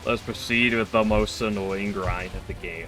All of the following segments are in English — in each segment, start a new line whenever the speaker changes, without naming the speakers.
let's proceed with the most annoying grind of the game.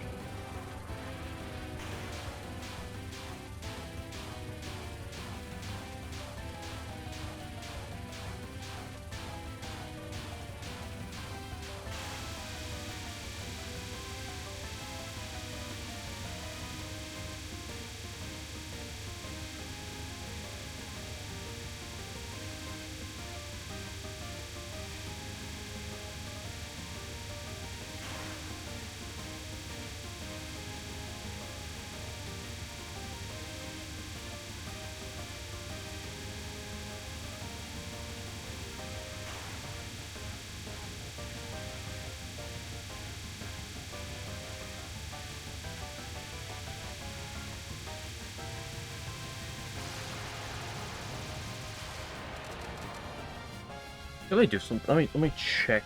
Let me do some. Let me check.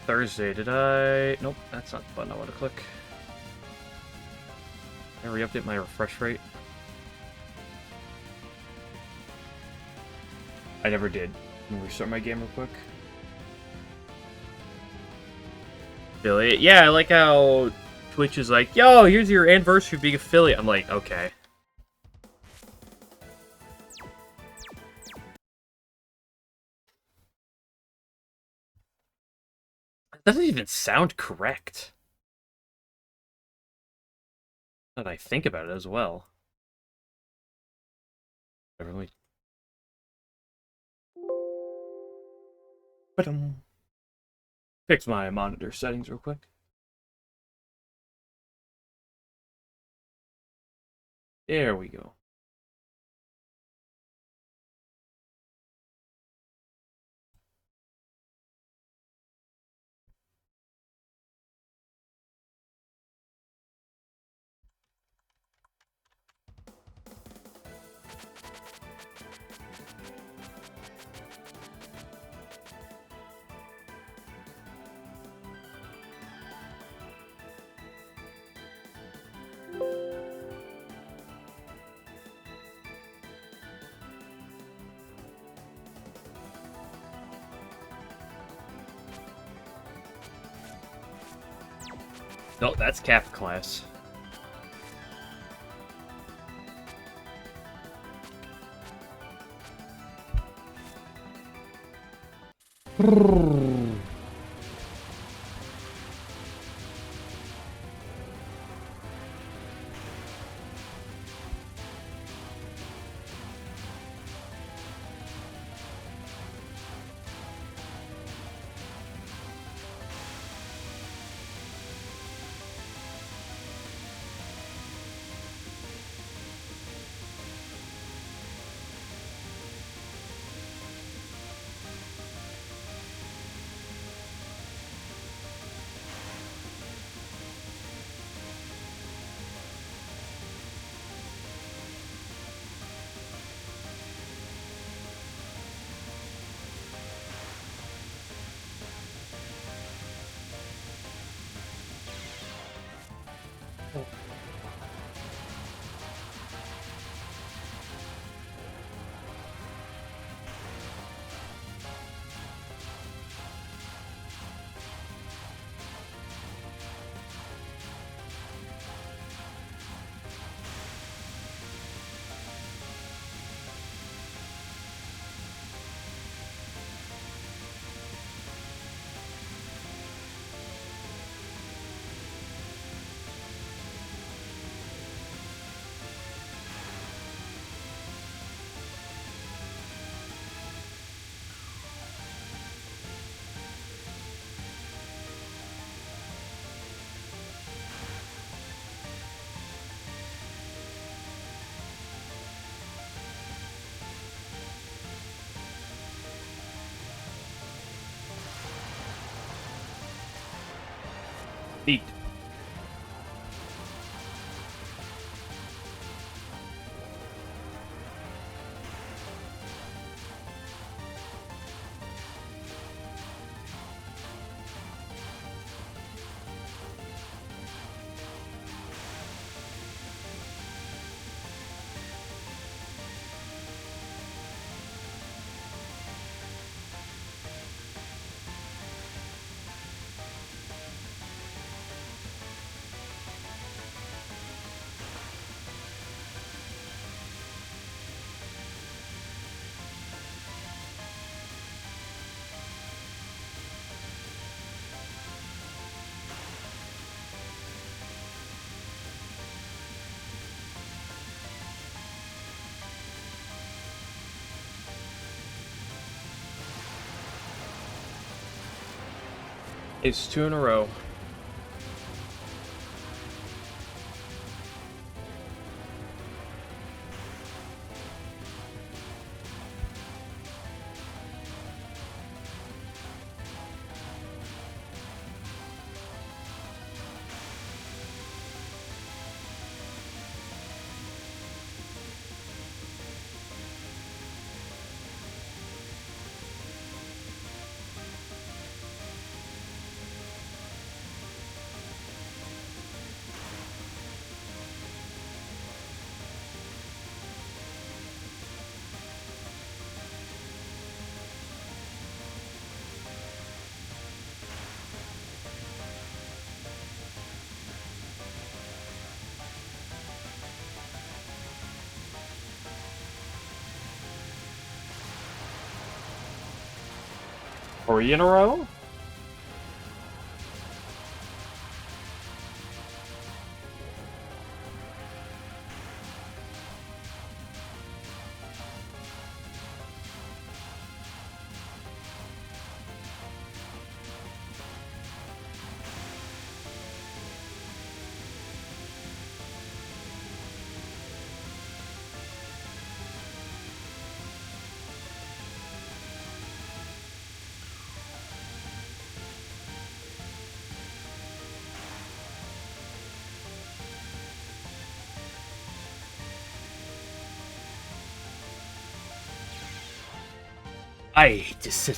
Thursday, did I? Nope, that's not the button I want to click. Can I re-update my refresh rate? I never did. Let me restart my game real quick. Affiliate? Yeah, I like how Twitch is like, yo, here's your anniversary of being affiliate. I'm like, okay. That doesn't even sound correct. Now that I think about it as well. Really. Fix my monitor settings real quick. There we go. No, that's Cap class. Neat. It's 2 in a row. Three in a row? I just...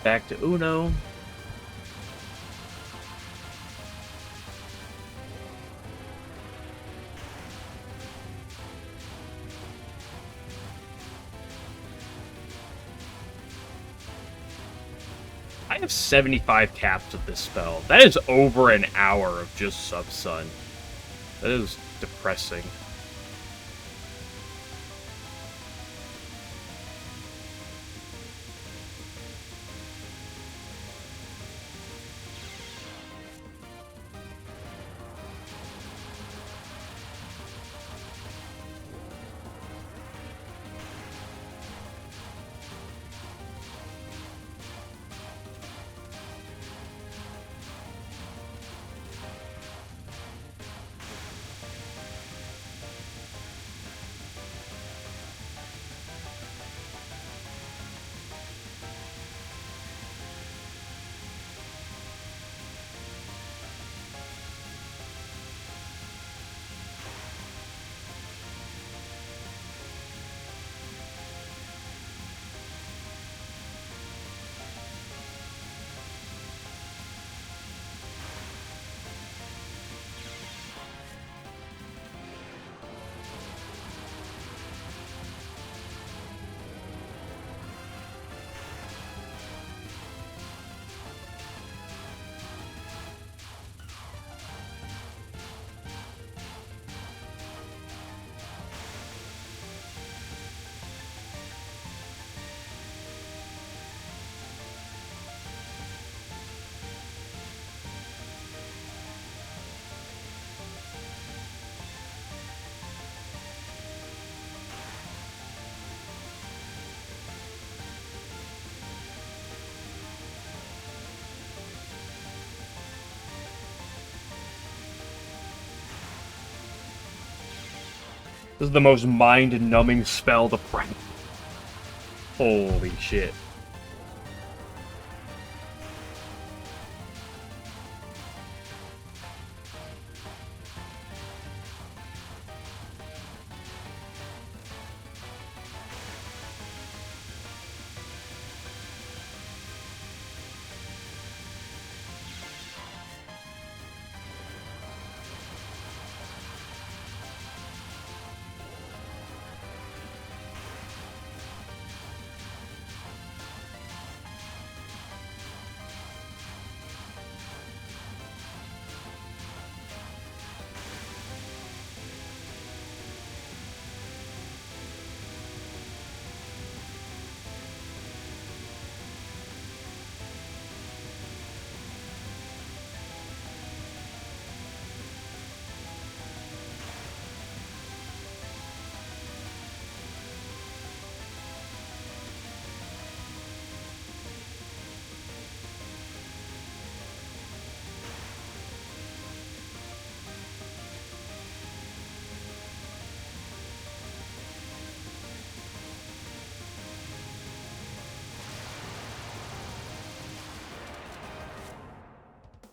Back to Uno. I have 75 caps of this spell. That is over an hour of just Sub-Sun. That is depressing. This is the most mind-numbing spell to practice. Holy shit.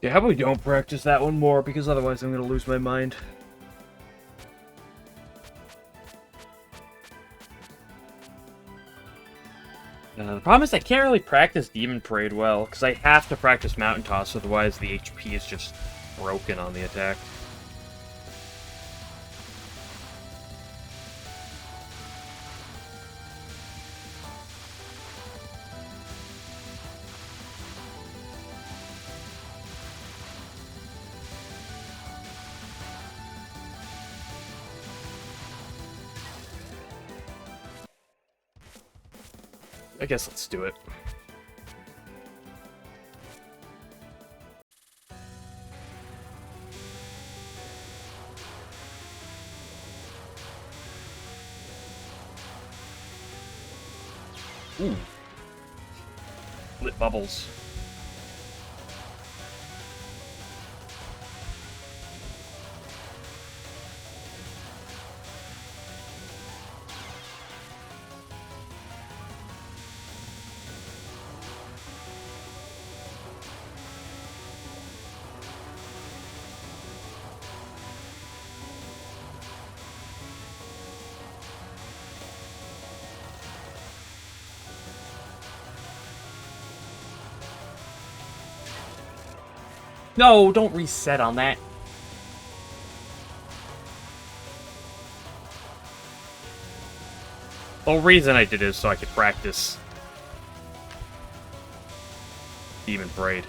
Okay, how about we don't practice that one more, because otherwise I'm gonna lose my mind. The problem is I can't really practice Demon Parade well, because I have to practice Mountain Toss, otherwise the HP is just broken on the attack. I guess let's do it. Ooh. Lit bubbles. No, don't reset on that. The reason I did it is so I could practice Demon Parade.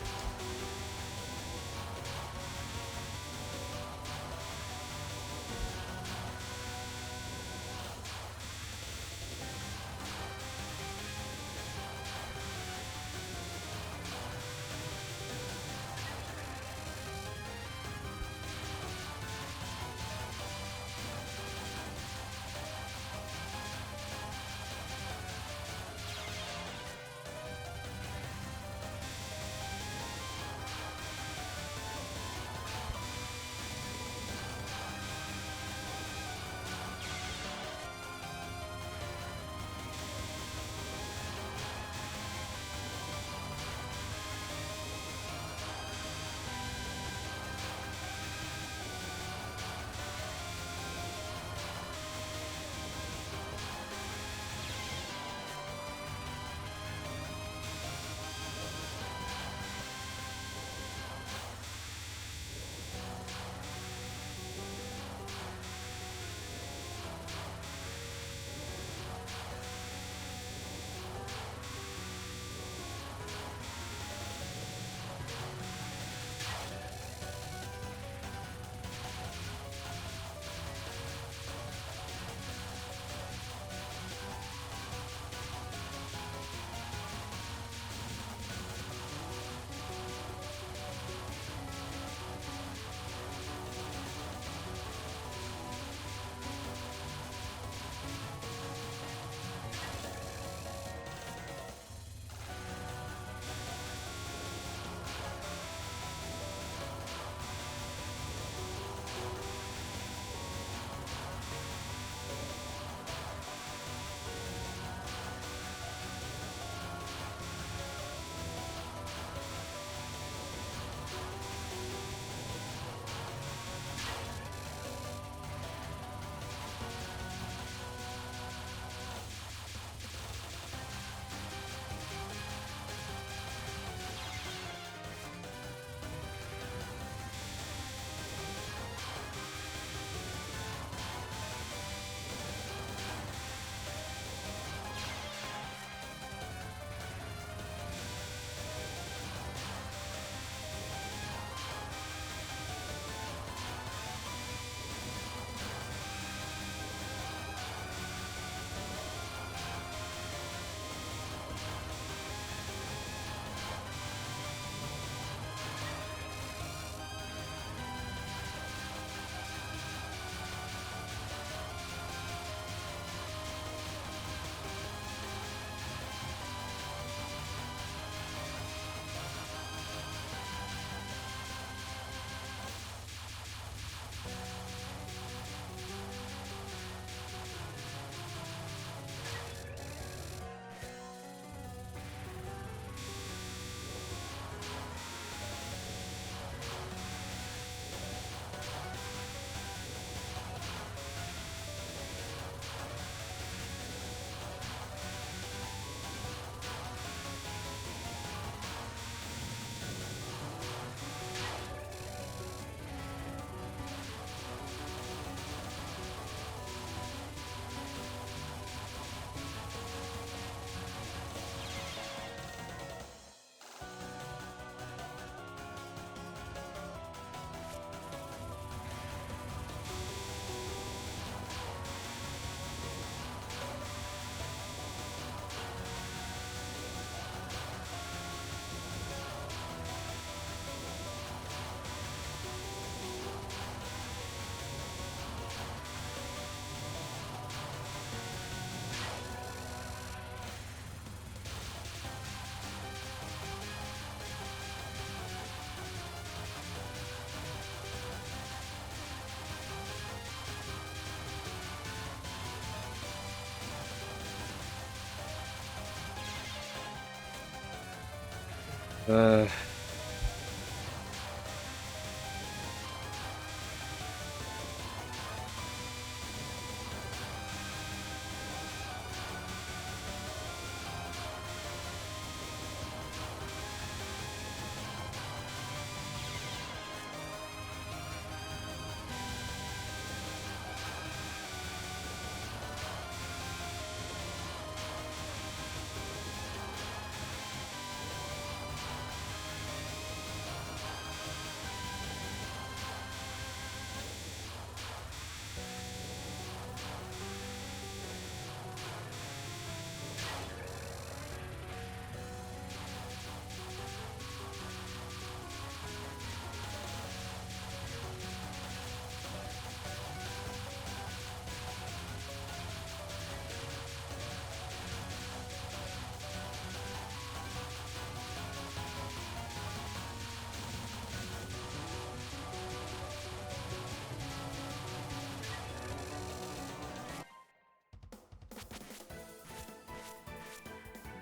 Uh,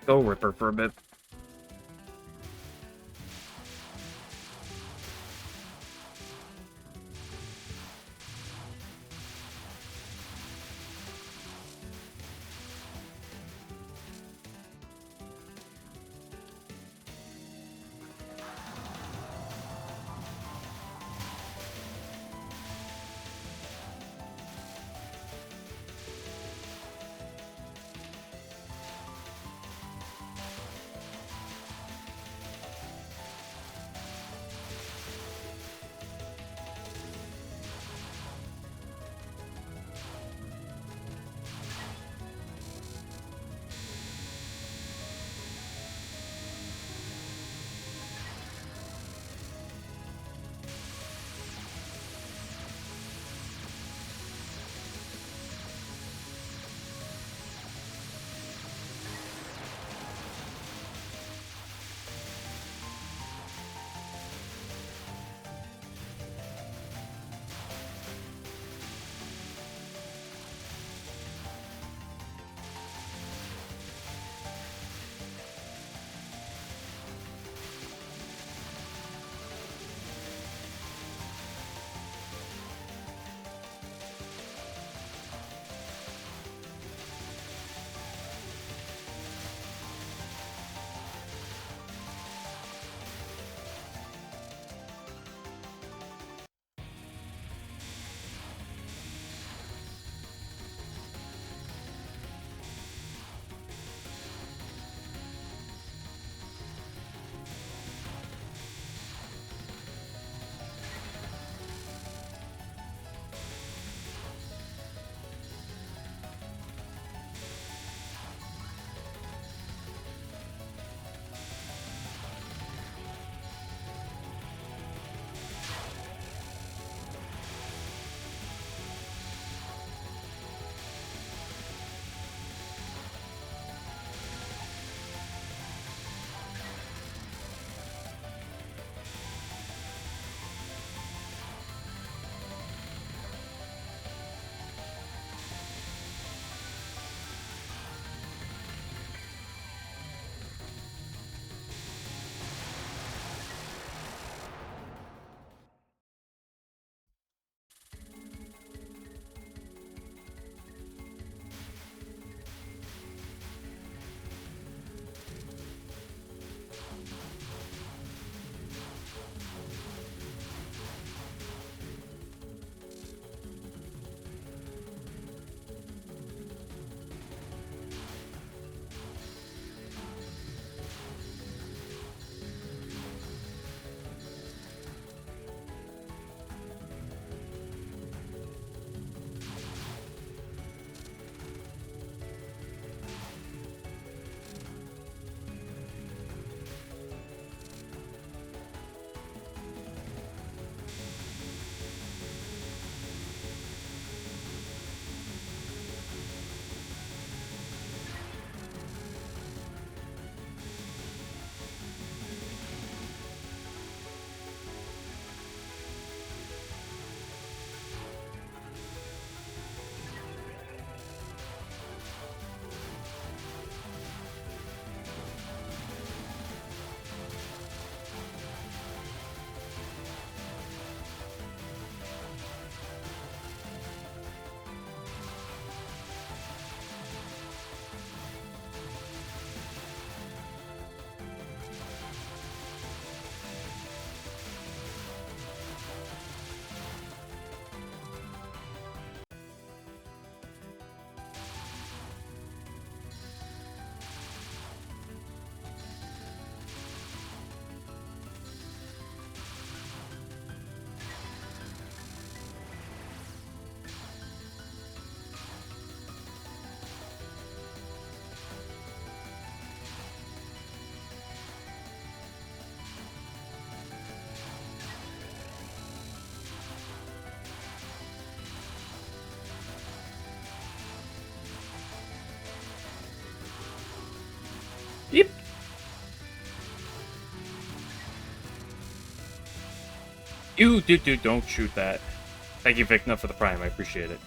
go Ripper for a bit. Dude, don't shoot that. Thank you, Vicna, for the prime. I appreciate it.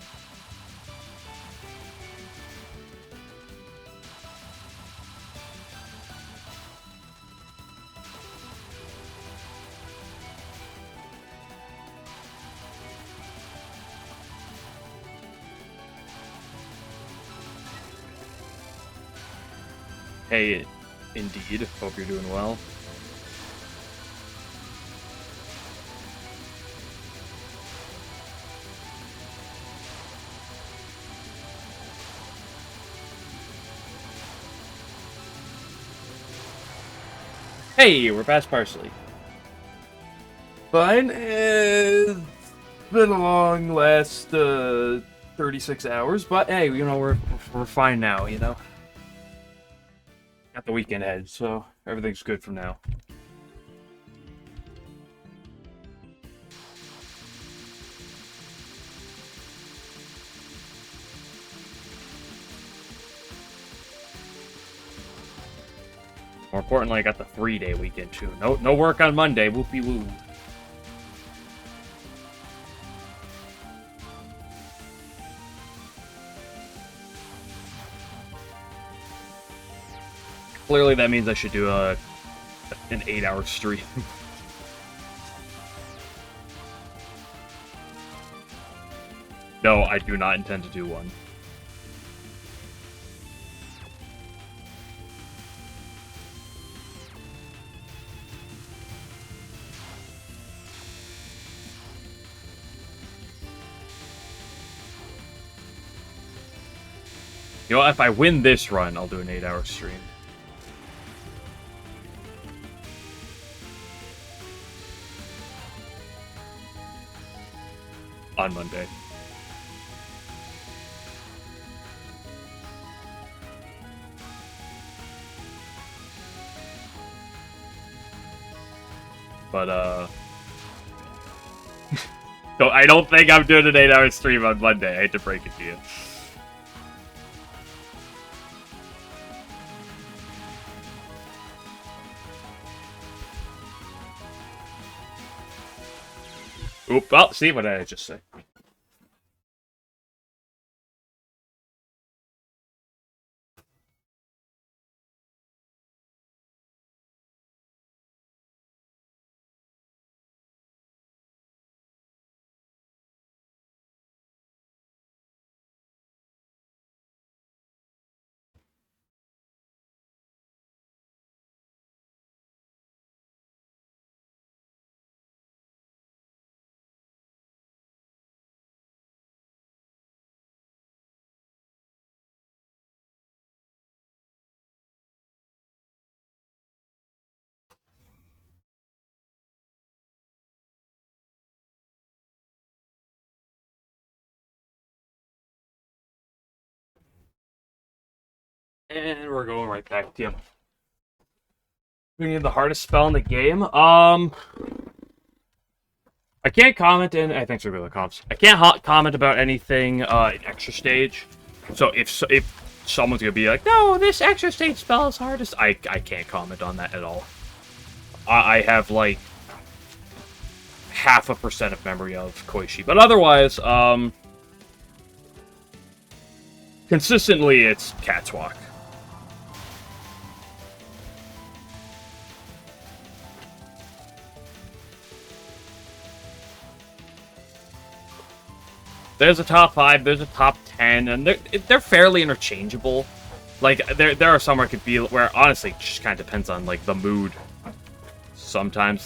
Hey, indeed. Hope you're doing well. Hey, we're past Parsley. Fine. It's been a long last 36 hours, but hey, you know, we're fine now, you know? Got the weekend ahead, so everything's good from now. More importantly, I got the 3-day weekend too. No work on Monday. Whoopie woo. Clearly, that means I should do an 8-hour stream. No, I do not intend to do one. You know, if I win this run, I'll do an 8-hour stream. On Monday. But, so I don't think I'm doing an 8-hour stream on Monday. I hate to break it to you. Oop, well, see what did I just say? And we're going right back to him. We need the hardest spell in the game. I can't comment, and thanks for the comps. I can't comment about anything in extra stage. So if someone's gonna be like, no, this extra stage spell is hardest, I can't comment on that at all. I have like 0.5% of memory of Koishi, but otherwise, consistently it's Cat's Walk. There's a top 5, there's a top 10, and they're fairly interchangeable. Like, there are some where it could be, where honestly, it just kind of depends on, like, the mood. Sometimes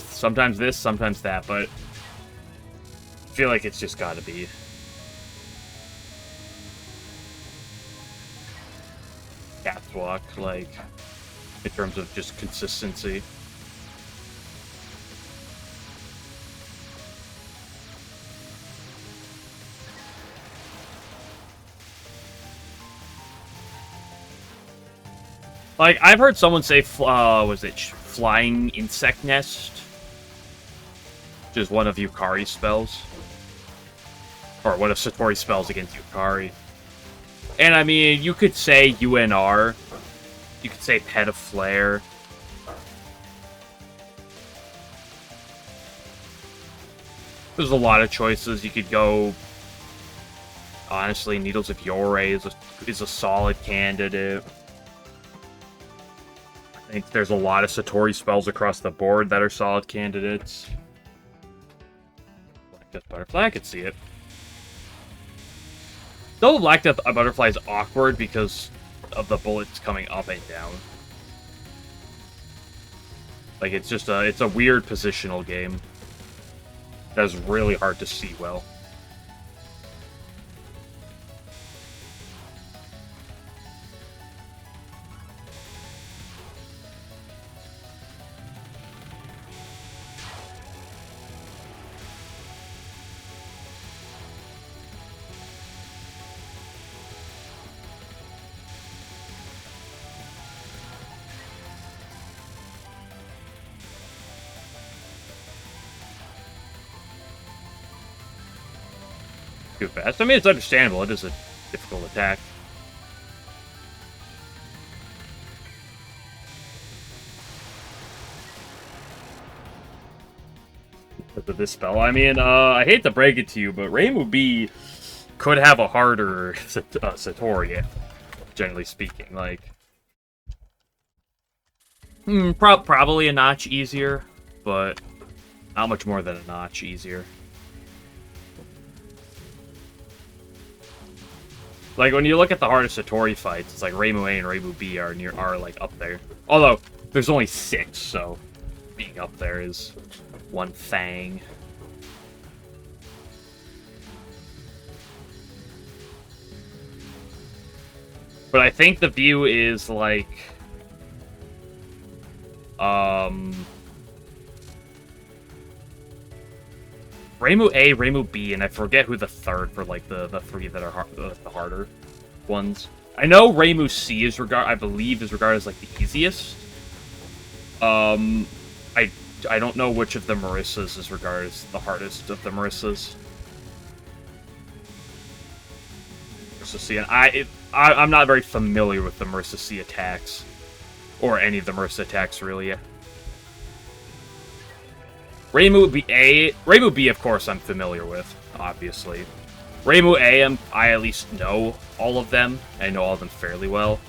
this, sometimes that, but I feel like it's just gotta be Cat's Walk, like, in terms of just consistency. Like, I've heard someone say, was it Flying Insect Nest? Which is one of Yukari's spells. Or one of Satori's spells against Yukari. And, I mean, you could say UNR. You could say Pet of Flare. There's a lot of choices. You could go... Honestly, Needles of Yore is a solid candidate. I think there's a lot of Satori spells across the board that are solid candidates. Black Death Butterfly, I could see it. Though Black Death Butterfly is awkward because of the bullets coming up and down. Like, it's just it's a weird positional game. That's really hard to see well. Too fast. I mean, it's understandable. It is a difficult attack. But this spell, I mean, I hate to break it to you, but Reimu B could have a harder Satori, generally speaking. Like, probably a notch easier, but not much more than a notch easier. Like, when you look at the hardest Satori fights, it's like Reimu A and Reimu B are like up there. Although there's only 6, so being up there is one thing. But I think the view is like Reimu A, Reimu B, and I forget who the third for like the 3 that are the harder ones. I know Reimu C is I believe is regarded as like the easiest. I don't know which of the Marissas is regarded as the hardest of the Marissas. Marissa C, and I'm not very familiar with the Marissa C attacks, or any of the Marissa attacks really. Reimu B, of course, I'm familiar with, obviously. Reimu A, I at least know all of them. I know all of them fairly well.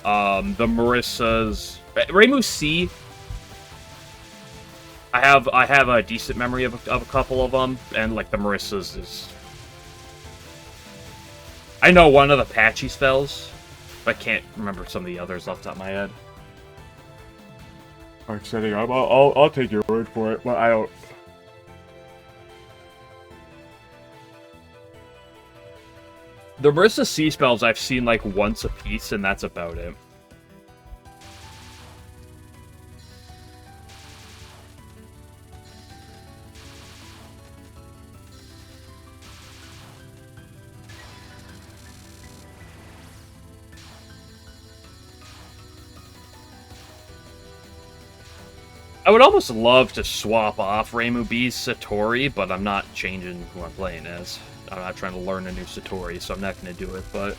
The Marissas... Reimu C, I have a decent memory of a couple of them, and, like, the Marissas is... I know one of the patchy spells, but I can't remember some of the others off the top of my head. I'm setting up. I'll take your word for it, but I don't. The Marissa C spells I've seen like once a piece, and that's about it. I would almost love to swap off Reimu B's Satori, but I'm not changing who I'm playing as. I'm not trying to learn a new Satori, so I'm not going to do it, but...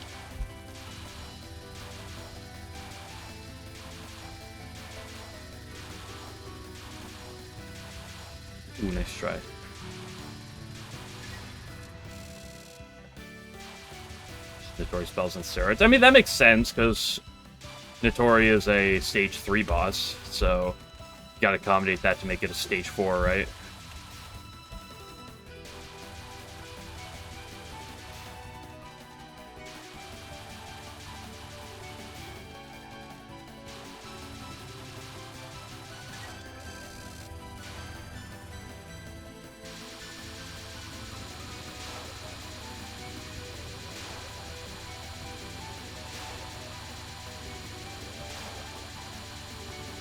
Ooh, nice try. Notori spells and Serrats. I mean, that makes sense, because Notori is a stage 3 boss, so... Gotta accommodate that to make it a stage 4, right?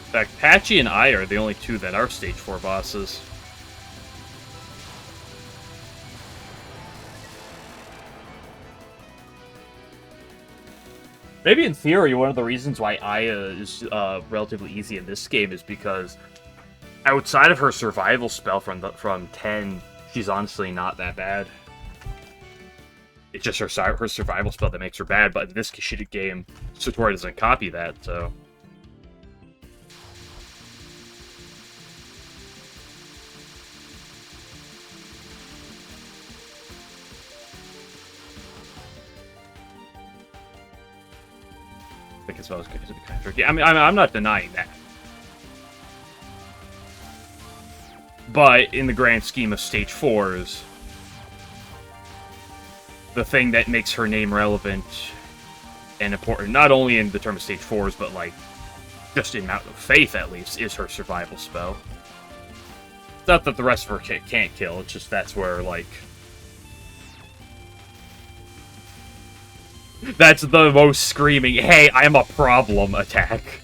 In fact, Patchy and I are the only 2 that are stage 4 bosses. Maybe in theory, one of the reasons why Aya is relatively easy in this game is because outside of her survival spell from 10, she's honestly not that bad. It's just her survival spell that makes her bad, but in this shitty game, Satori doesn't copy that, so... think it's kind of tricky. I mean, I'm not denying that. But in the grand scheme of Stage 4s, the thing that makes her name relevant and important, not only in the term of Stage 4s, but, like, just in Mountain of Faith, at least, is her survival spell. It's not that the rest of her can't kill, it's just that's where, like... That's the most screaming, hey, I'm a problem attack.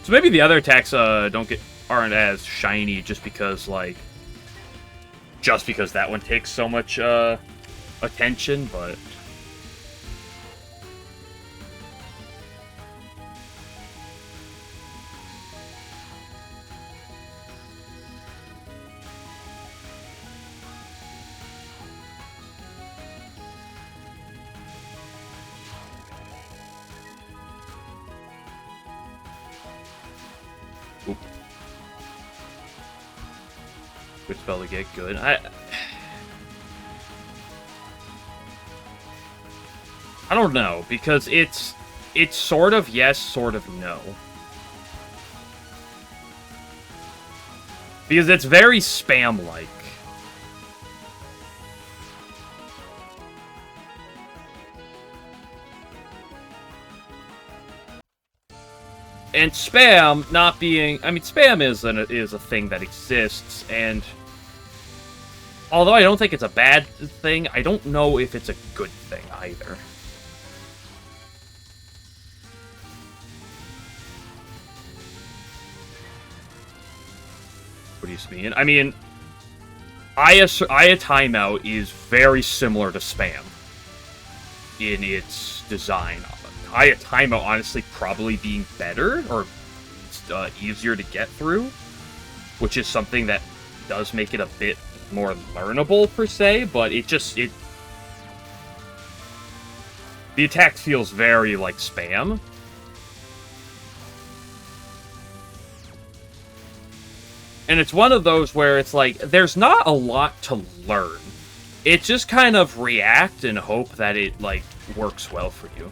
So maybe the other attacks aren't as shiny just because that one takes so much attention, but good spell to get good. I don't know, because it's sort of yes, sort of no. Because it's very spam-like. And spam not being... I mean, spam is a thing that exists, and... Although I don't think it's a bad thing, I don't know if it's a good thing either. What do you mean? I mean, Aya Timeout is very similar to spam in its design. Aya Timeout, honestly, probably being better or easier to get through, which is something that does make it a bit more learnable, per se, but the attack feels very like spam. And it's one of those where it's like, there's not a lot to learn. It's just kind of react and hope that it, like, works well for you.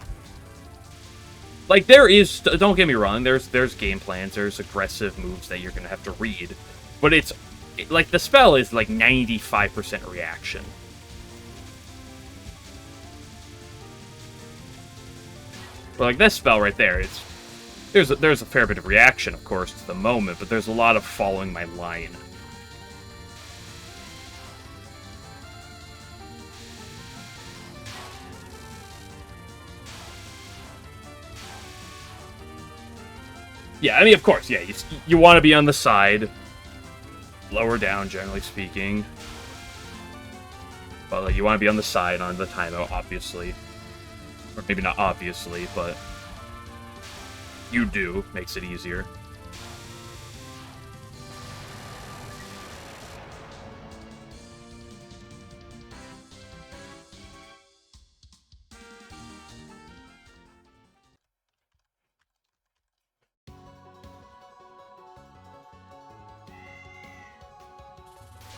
Like, there is, don't get me wrong, there's game plans, there's aggressive moves that you're gonna have to read. But it's, like, the spell is, like, 95% reaction. But, like, this spell right there, there's a fair bit of reaction, of course, to the moment, but there's a lot of following my line. Yeah, I mean, of course, yeah, you want to be on the side. Lower down, generally speaking. But like, you want to be on the side on the timeout, obviously. Or maybe not obviously, but you do. Makes it easier.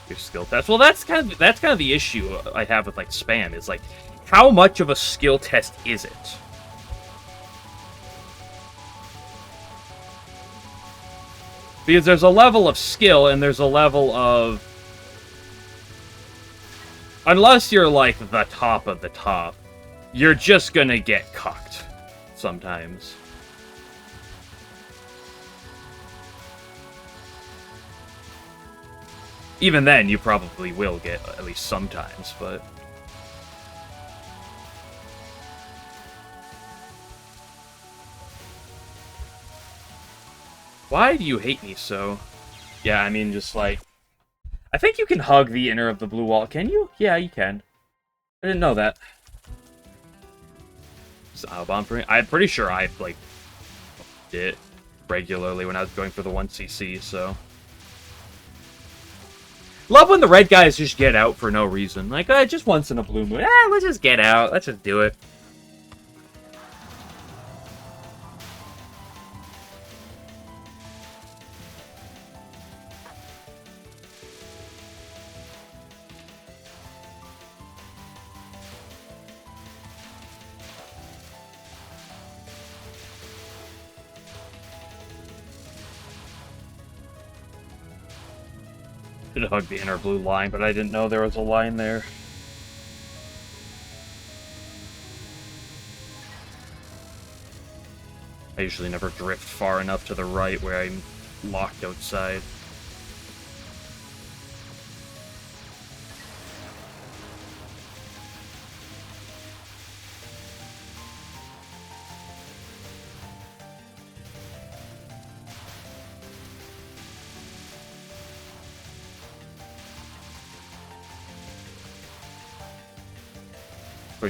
Your skill test. Well, that's kind of the issue I have with like spam. Is like, how much of a skill test is it? Because there's a level of skill and there's a level of, unless you're like the top of the top, you're just gonna get cucked sometimes. Even then, you probably will get, at least sometimes, but... Why do you hate me so? Yeah, I mean, just like... I think you can hug the inner of the blue wall. Can you? Yeah, you can. I didn't know that. I'm pretty sure I, like, did it regularly when I was going for the 1cc, so... Love when the red guys just get out for no reason. Like, just once in a blue moon. Let's just get out. Let's just do it. Should have hugged the inner blue line, but I didn't know there was a line there. I usually never drift far enough to the right where I'm locked outside.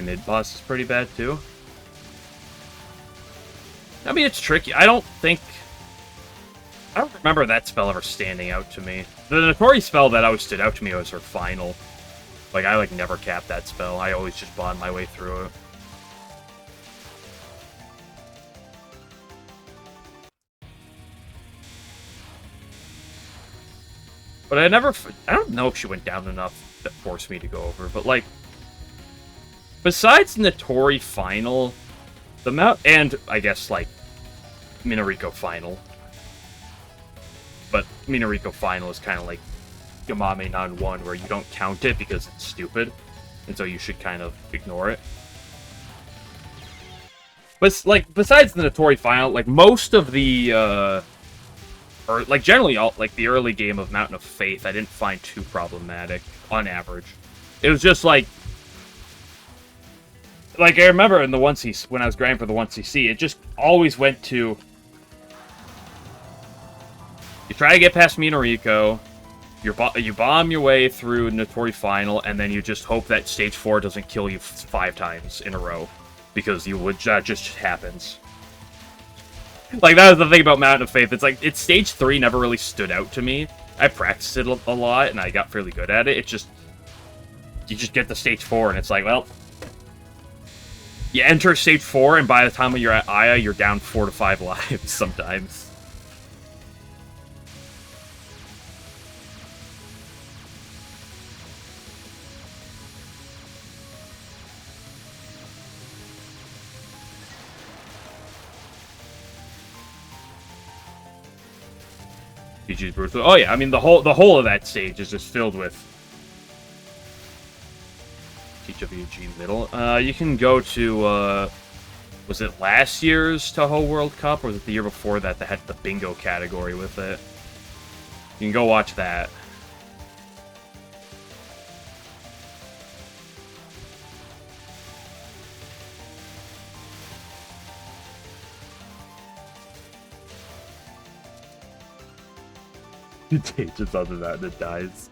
Mid-boss is pretty bad, too. I mean, it's tricky. I don't remember that spell ever standing out to me. The Notori spell that always stood out to me was her final. Like, I, never capped that spell. I always just bond my way through it. But I don't know if she went down enough that forced me to go over, but, besides Notori final, and, I guess, Minariko final. But Minariko final is kind of like Yamame Nan 1, where you don't count it because it's stupid, and so you should kind of ignore it. But, besides the Notori final, most of the, or, generally, all, the early game of Mountain of Faith, I didn't find too problematic, on average. It was just, I remember in the 1cc, when I was grinding for the 1cc, it just always went to... You try to get past Minariko, you bomb your way through Notori Final, and then you just hope that Stage 4 doesn't kill you 5 times in a row. Because that just happens. That was the thing about Mountain of Faith. It's Stage 3 never really stood out to me. I practiced it a lot, and I got fairly good at it. It's just... You just get to Stage 4, and it's well... You enter Stage 4, and by the time you're at Aya, you're down 4 to 5 lives sometimes. PG's brutal. Oh yeah, I mean the whole of that stage is just filled with TWG middle. You can go to was it last year's Touhou World Cup, or was it the year before that had the bingo category with it? You can go watch that. It changes other than that and it dies.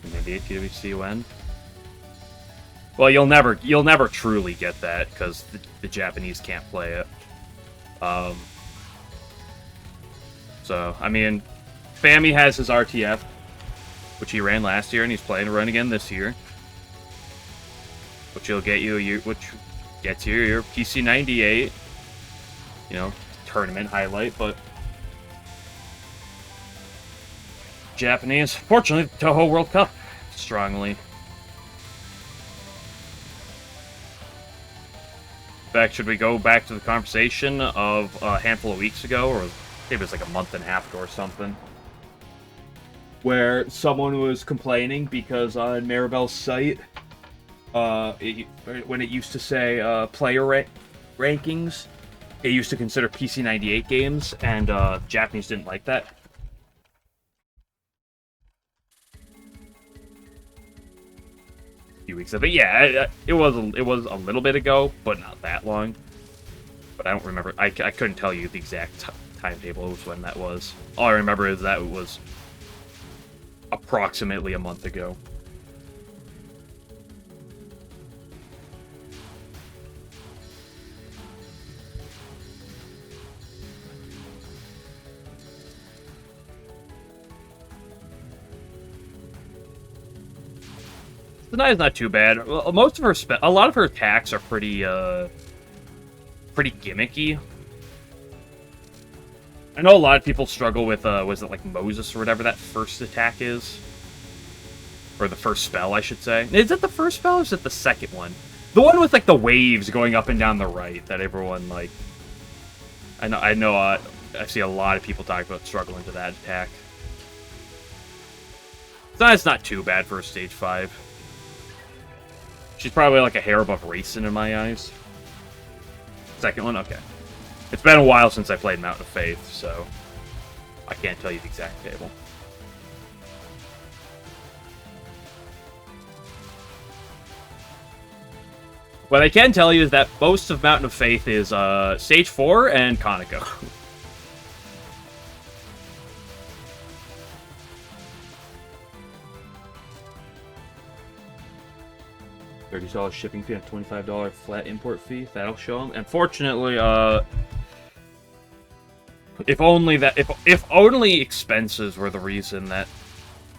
Maybe TWCUN. Well, you'll never truly get that because the Japanese can't play it. So I mean, Fami has his RTF, which he ran last year, and he's planning to run again this year. Which will get you which gets you your PC98, you know, tournament highlight, but Japanese, fortunately, Touhou World Cup strongly. In fact, should we go back to the conversation of a handful of weeks ago, or maybe it was like a month and a half ago or something, where someone was complaining because on Maribel's site, when it used to say player rankings, it used to consider PC98 games, and Japanese didn't like that. A few weeks ago, but yeah, it was a little bit ago, but not that long. But I don't remember. I couldn't tell you the exact timetable of when that was. All I remember is that it was approximately a month ago. Tonight is not too bad. Well, most of her a lot of her attacks are pretty gimmicky. I know a lot of people struggle with was it like Moses or whatever that first attack is, Or the first spell, I should say. Is it the first spell or is it the second one? The one with, like, the waves going up and down the right that everyone, like... I know, I see a lot of people talk about struggling to that attack. It's not too bad for a stage 5. She's probably, like, a hair above racing in my eyes. Second one? Okay. It's been a while since I played Mountain of Faith, so... I can't tell you the exact table. What I can tell you is that most of Mountain of Faith is Stage 4 and Konako. $30 shipping fee and $25 flat import fee. That'll show them. Unfortunately, if only expenses were the reason that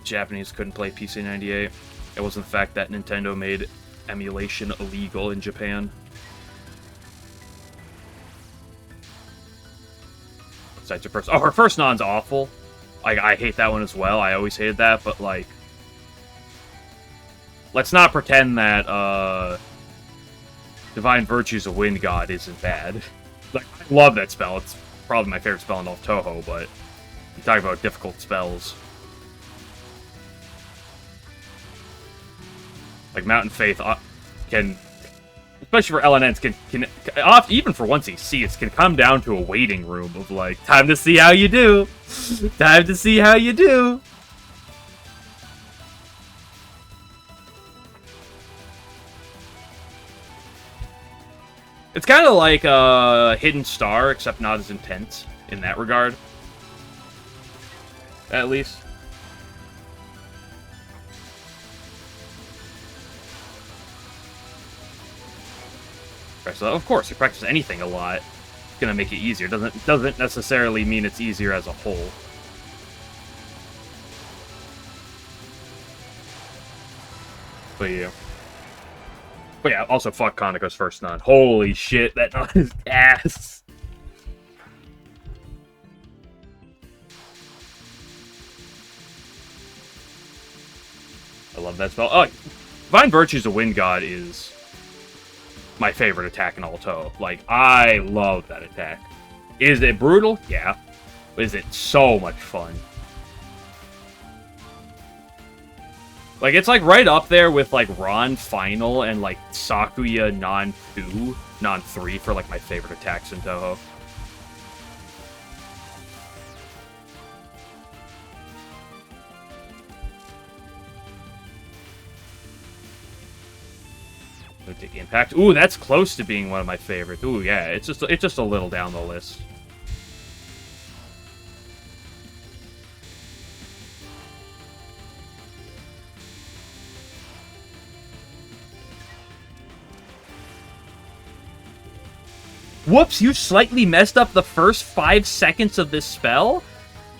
Japanese couldn't play PC98, it wasn't the fact that Nintendo made emulation illegal in Japan. Besides her first non's awful. I hate that one as well. I always hated that, but like, let's not pretend that Divine Virtue's a Wind God isn't bad. Like, I love that spell. It's probably my favorite spell in all of Touhou, but you talk about difficult spells. Like, Mountain Faith can, especially for LNNs, can even for 1cc, it can come down to a waiting room of, like, time to see how you do. Time to see how you do. It's kind of like Hidden Star, except not as intense in that regard. At least. So of course, you practice anything a lot, it's gonna make it easier. Doesn't necessarily mean it's easier as a whole. But yeah. But yeah, also fuck Konako's first non. Holy shit, that non is ass. I love that spell. Oh, Divine Virtue's a Wind God is my favorite attack in all Touhou. Like, I love that attack. Is it brutal? Yeah. But is it so much fun? Like, it's like right up there with like Ron Final and like Sakuya Non 2, Non 3 for like my favorite attacks in Touhou. Lunatic Impact. Ooh, that's close to being one of my favorites. Ooh, yeah, it's just a little down the list. Whoops, you slightly messed up the first 5 seconds of this spell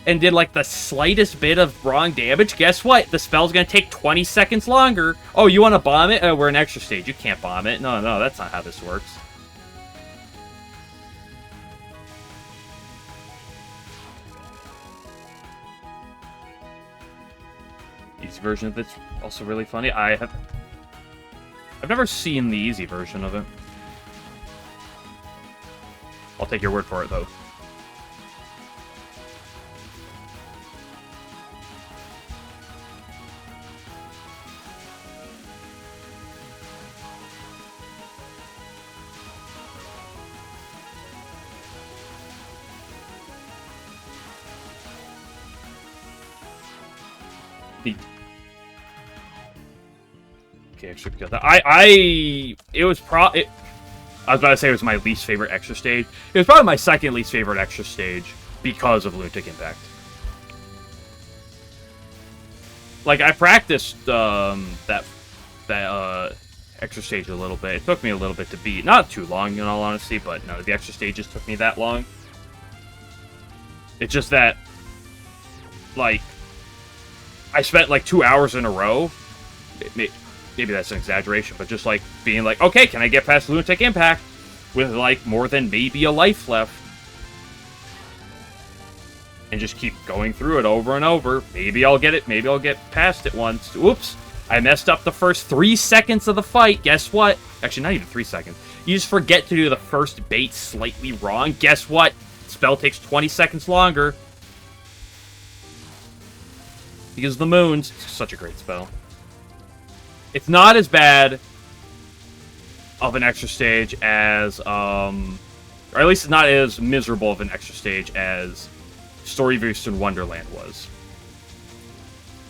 and did like the slightest bit of wrong damage. Guess what? The spell's gonna take 20 seconds longer. Oh, you want to bomb it? We're an extra stage. You can't bomb it. No, that's not how this works. Easy version of this also really funny. I've never seen the easy version of it. I'll take your word for it, though. Okay, extra because I was about to say it was my least favorite extra stage. It was probably my second least favorite extra stage because of Lunatic Impact. Like, I practiced that extra stage a little bit. It took me a little bit to beat. Not too long, in all honesty, but none of the extra stages took me that long. It's just that, like, I spent like 2 hours in a row. Maybe that's an exaggeration, but just like being like, okay, can I get past Lunatic Impact with like more than maybe a life left? And just keep going through it over and over. Maybe I'll get it. Maybe I'll get past it once. Whoops. I messed up the first 3 seconds of the fight. Guess what? Actually, not even 3 seconds. You just forget to do the first bait slightly wrong. Guess what? Spell takes 20 seconds longer. Because the moons. It's such a great spell. It's not as bad of an extra stage as, or at least it's not as miserable of an extra stage as Story of Eastern Wonderland was.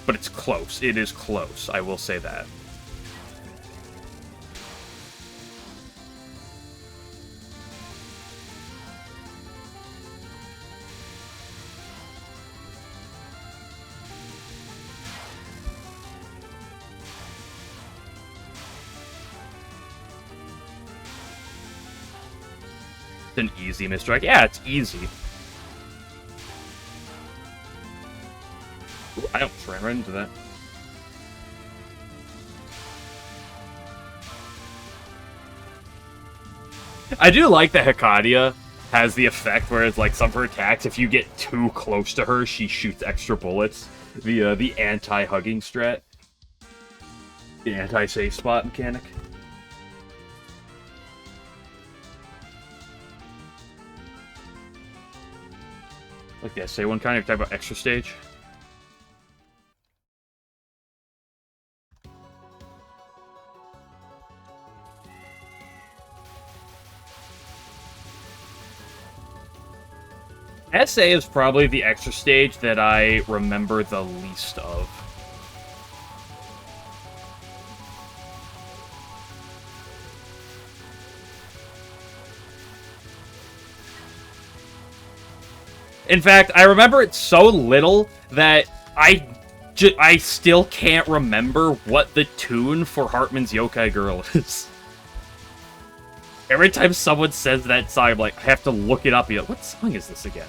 But it's close. It is close. I will say that. It's an easy misdirect. Yeah, it's easy. Ooh, I almost ran right into that. I do like that Hekadia has the effect where it's like some of her attacks, if you get too close to her, she shoots extra bullets. The anti-hugging strat. The anti-safe spot mechanic. Like the essay one kind of talk about extra stage. SA is probably the extra stage that I remember the least of. In fact, I remember it so little that I still can't remember what the tune for Hartman's Yokai Girl is. Every time someone says that song, I'm like, I have to look it up. Like, what song is this again?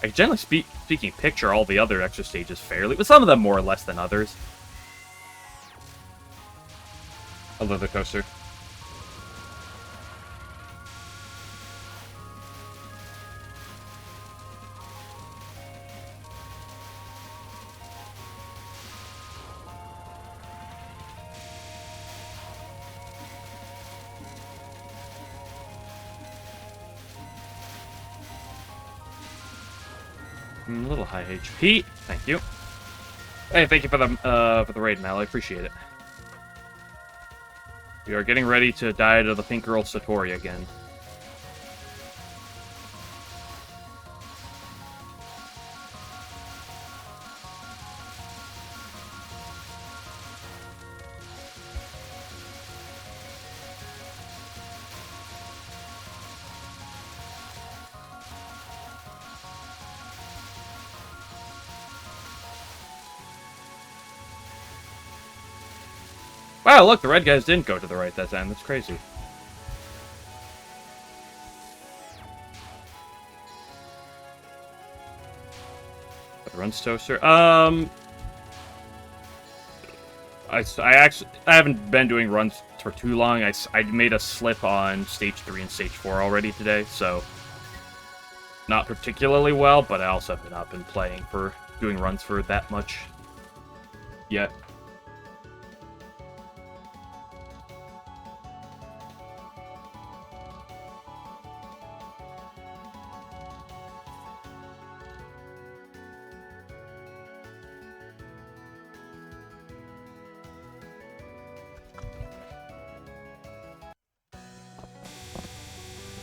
I generally speaking picture all the other extra stages fairly, but some of them more or less than others. I love the coaster. A little high HP. Thank you. Hey, thank you for the raid, Mal. I appreciate it. We are getting ready to die to the pink girl Satori again. Wow, look, the red guys didn't go to the right that time. That's crazy. Runs toaster. I haven't been doing runs for too long. I made a slip on stage 3 and stage 4 already today, so not particularly well, but I also have not been playing for doing runs for that much yet.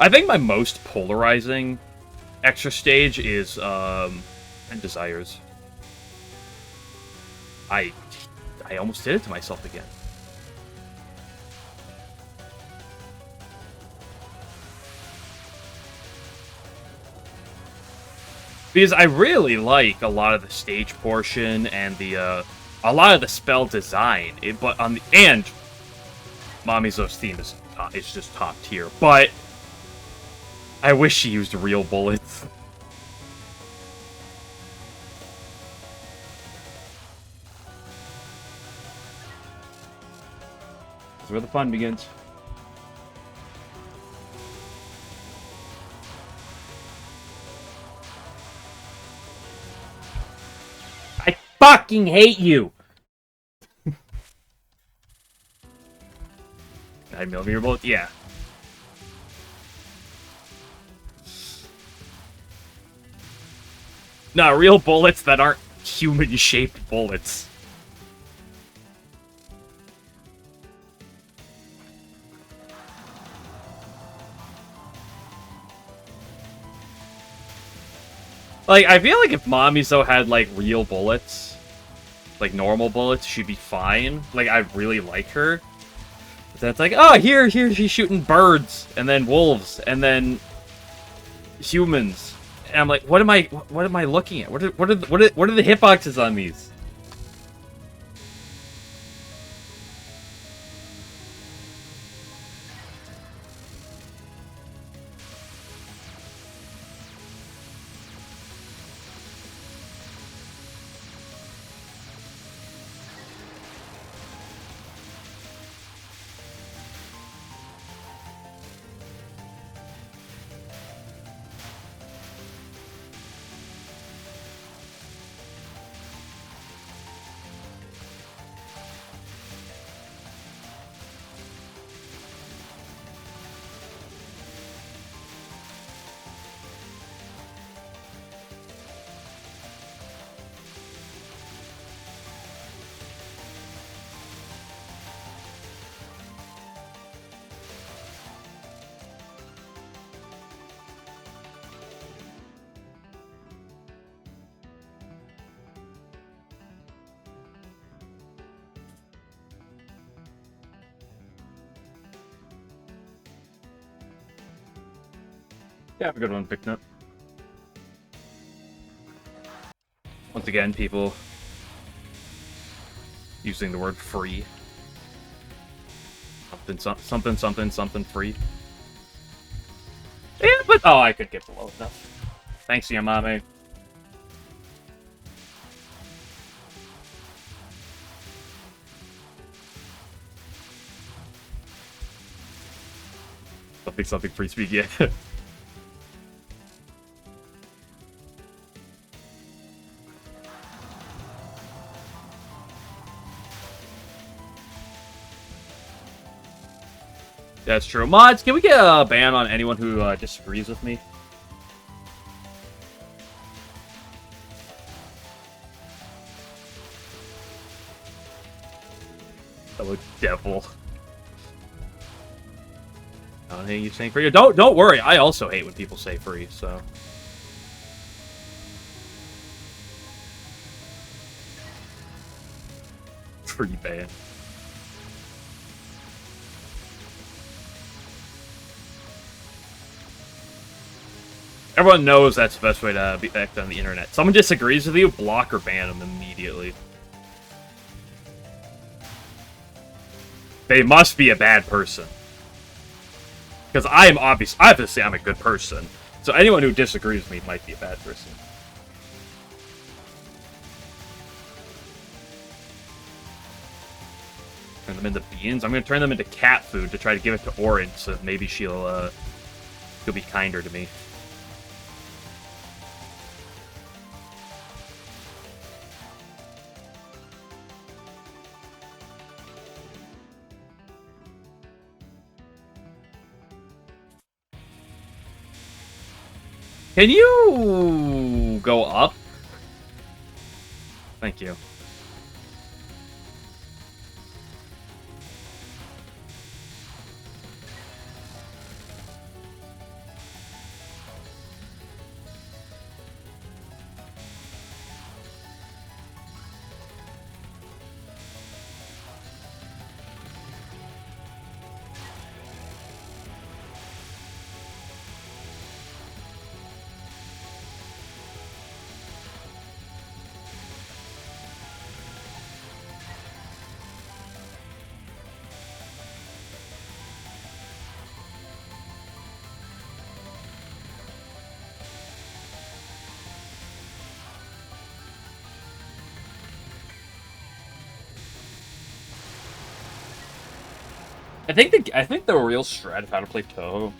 I think my most polarizing extra stage is Desires. I almost did it to myself again. Because I really like a lot of the stage portion and the a lot of the spell design. But on the and Mamizo's theme is just top tier. But I wish she used real bullets. That's where the fun begins. fucking hate you! 9mm bullets? Yeah. No, real bullets that aren't human-shaped bullets. Like, I feel like if Mamizo had, like, real bullets, like, normal bullets, she'd be fine. Like, I really like her. But then it's like, oh, here, she's shooting birds, and then wolves, and then humans. And I'm like, what am I looking at? What are the hitboxes on these? Yeah, have a good one, Big Nut. Once again, people using the word free. Something free. Yeah, but oh, I could get below enough. Thanks, Yamame. Something free speak, yeah. That's true. Mods, can we get a ban on anyone who disagrees with me? Hello, devil. I don't hate you saying free. Don't worry. I also hate when people say free. So. Free ban. Everyone knows that's the best way to be act on the internet. Someone disagrees with you, block or ban them immediately. They must be a bad person. Because I am obviously I'm a good person. So anyone who disagrees with me might be a bad person. Turn them into beans? I'm going to turn them into cat food to try to give it to Orange, so maybe she'll be kinder to me. Can you go up? Thank you. I think the real strat of how to play Touhou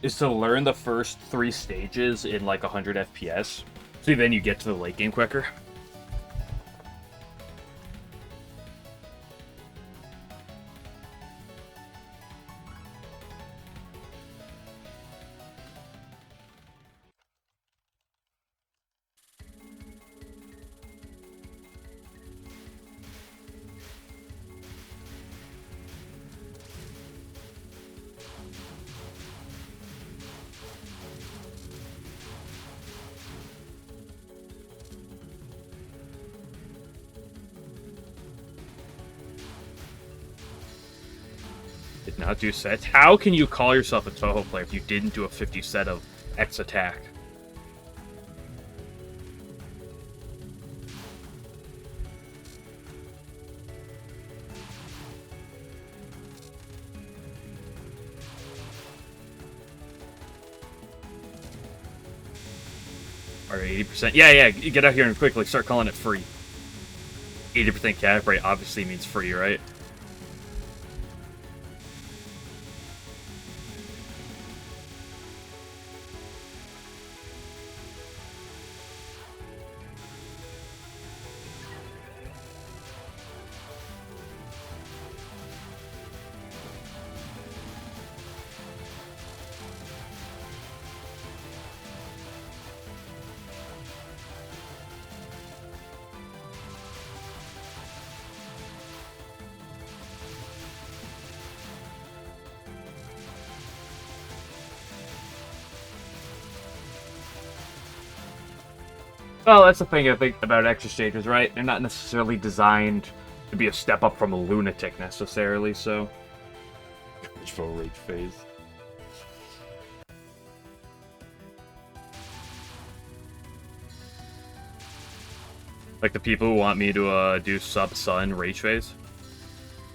is to learn the first 3 stages in like 100 FPS, so then you get to the late game quicker. Did not do sets. How can you call yourself a Touhou player if you didn't do a 50 set of X attack? Or 80%. Yeah, get out here and quickly start calling it free. 80% cap rate obviously means free, right? Well, that's the thing I think about extra stages, right? They're not necessarily designed to be a step up from a lunatic necessarily, so.
Full rage phase.
Like the people who want me to do sub-sun rage phase?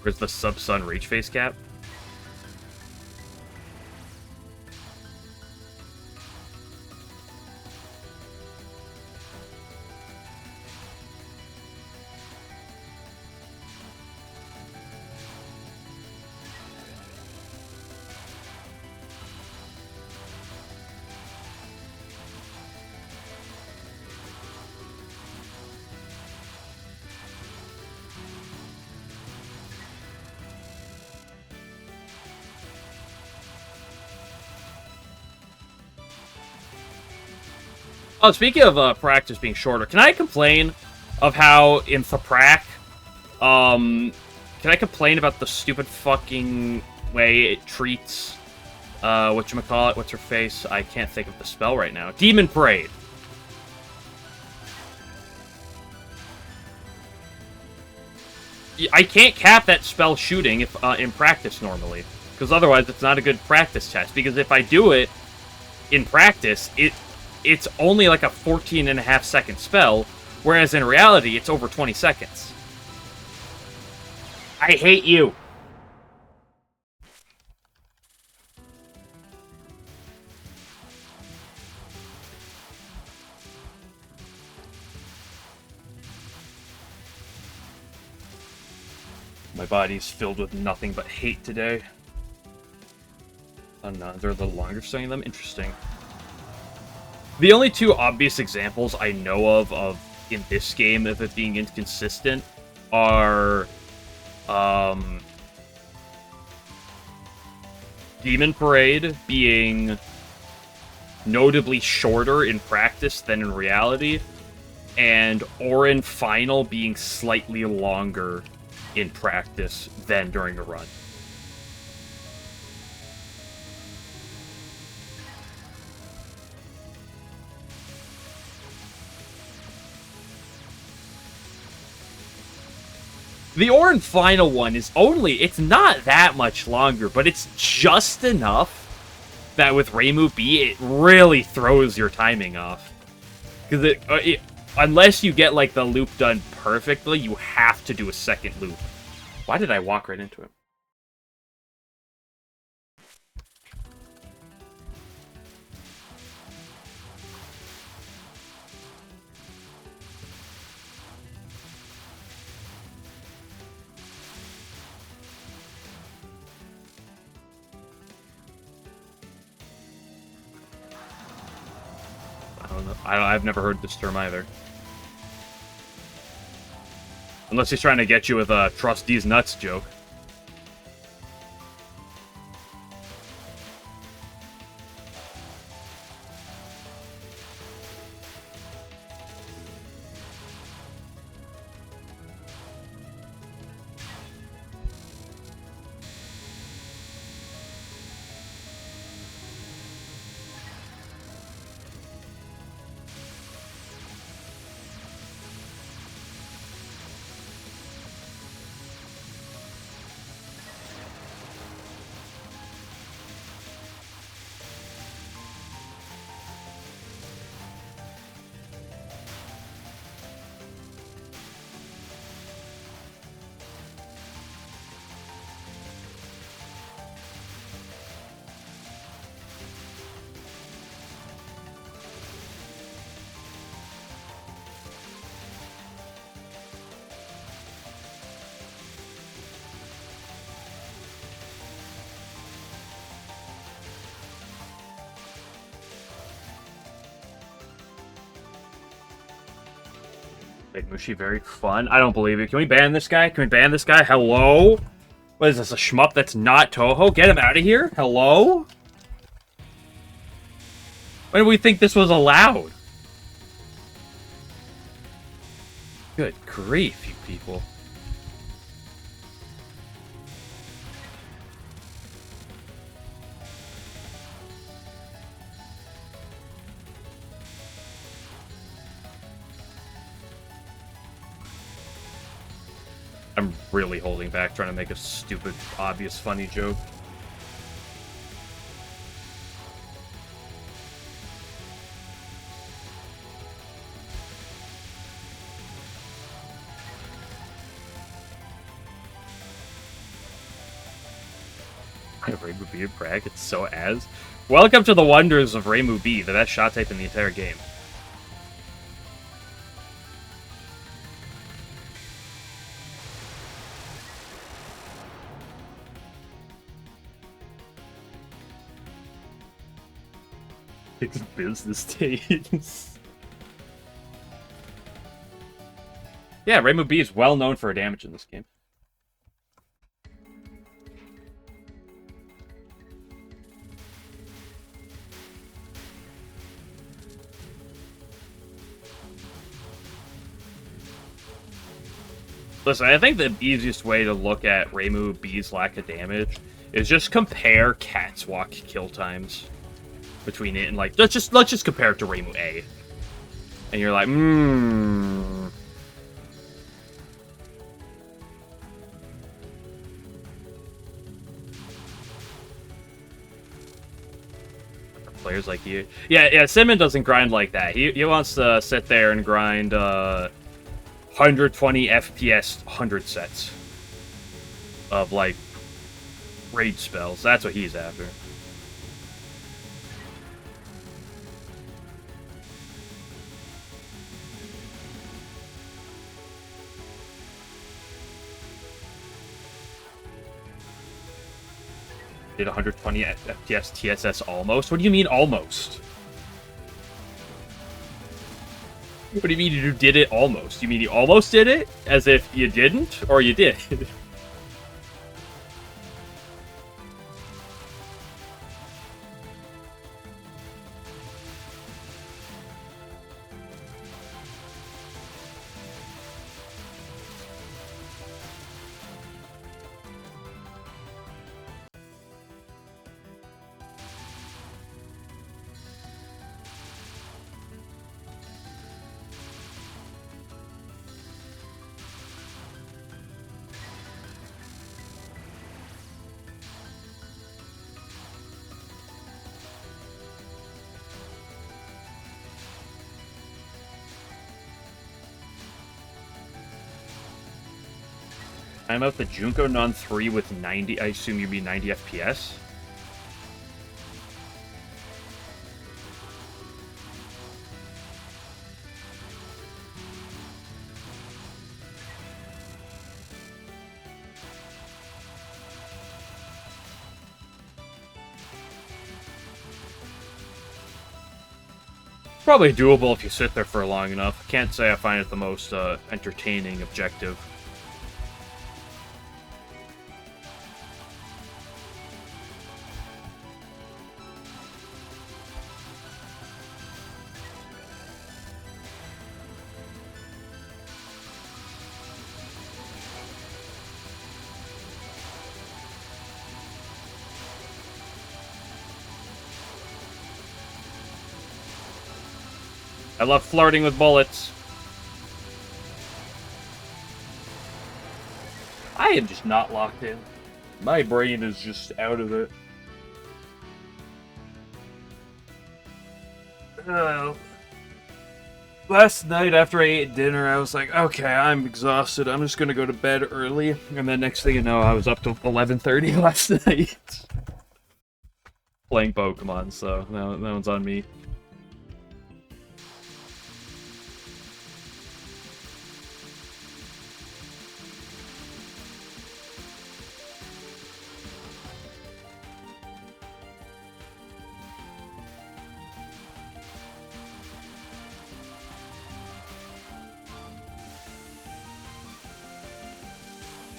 Where's the sub-sun rage phase cap? Oh, speaking of practice being shorter, can I complain of how in Thaprak, can I complain about the stupid fucking way it treats, whatchamacallit, what's her face? I can't think of the spell right now. Demon Parade. I can't cap that spell shooting if in practice normally, because otherwise it's not a good practice test, because if I do it in practice, it's only like a 14.5-second spell, whereas in reality, it's over 20 seconds. I hate you. My body's filled with nothing but hate today. Oh no, they're a little longer studying them? Interesting. The only two obvious examples I know of in this game of it being inconsistent are Demon Parade being notably shorter in practice than in reality, and Orin Final being slightly longer in practice than during a run. The Orin Final one is it's not that much longer, but it's just enough that with Reimu B, it really throws your timing off. Because unless you get, like, the loop done perfectly, you have to do a second loop. Why did I walk right into him? I don't know. I've never heard this term either. Unless he's trying to get you with a trust these nuts joke. Big Mushi, very fun. I don't believe it. Can we ban this guy? Can we ban this guy? Hello? What is this, a shmup that's not Touhou? Get him out of here? Hello? When did we think this was allowed? Good grief, you people. I'm really holding back, trying to make a stupid, obvious, funny joke. Reimu B and Bragg, it's so as. Welcome to the wonders of Reimu B, the best shot type in the entire game. It's business days. Yeah, Reimu B is well known for her damage in this game. Listen, I think the easiest way to look at Reimu B's lack of damage is just compare Cat's Walk kill times between it and, like, let's just compare it to Reimu A. And you're like, Players like you. Yeah, Simon doesn't grind like that. He wants to sit there and grind 120 FPS 100 sets of, like, rage spells. That's what he's after. Did 120 FPS TSS almost? What do you mean almost? What do you mean you did it almost? You mean you almost did it? As if you didn't? Or you did? I'm out the Junko Non 3 with 90, I assume you mean 90 FPS? Probably doable if you sit there for long enough. Can't say I find it the most entertaining objective. I love flirting with bullets. I am just not locked in. My brain is just out of it. Last night after I ate dinner, I was like, okay, I'm exhausted. I'm just gonna go to bed early. And then next thing you know, I was up to 11:30 last night. Playing Pokemon, so that one's on me.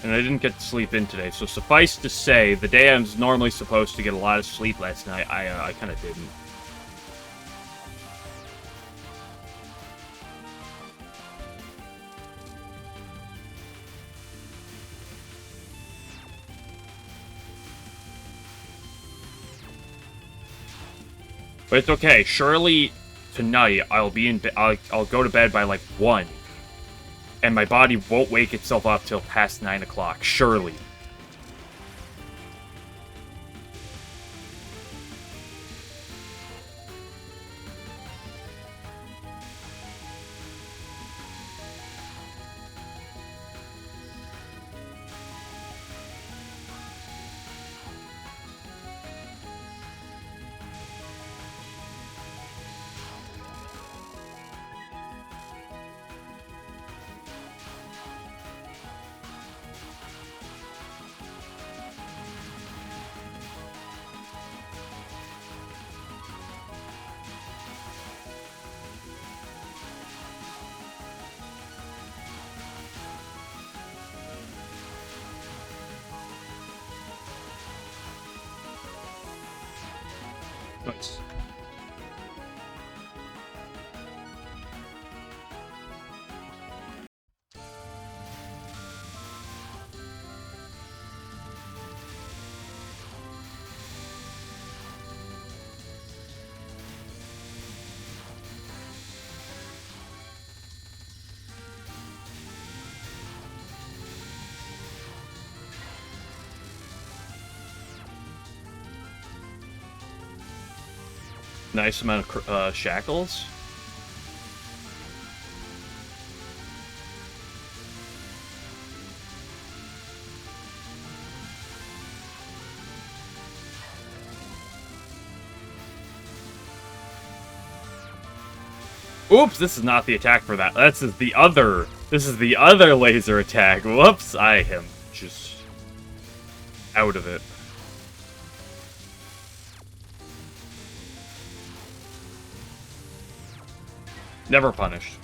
And I didn't get to sleep in today, so suffice to say, the day I was normally supposed to get a lot of sleep last night, I kind of didn't. But it's okay. Surely tonight I'll be in. I'll go to bed by like 1, and my body won't wake itself up till past 9 o'clock. Surely. Nice. Nice amount of shackles. Oops, this is not the attack for that. This is the other laser attack. Whoops, I am just out of it. Never punished.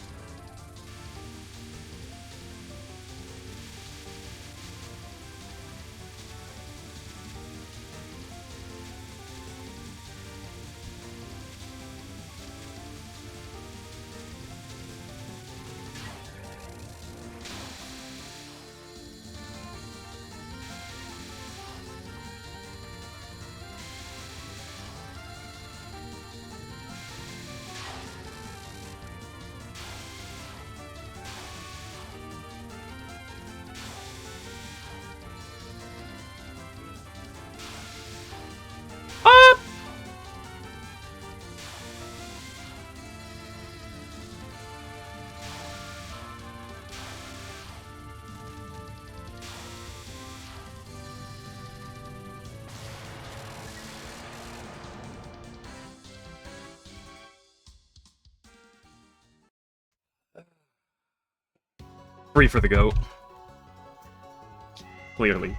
Free for the goat. Clearly.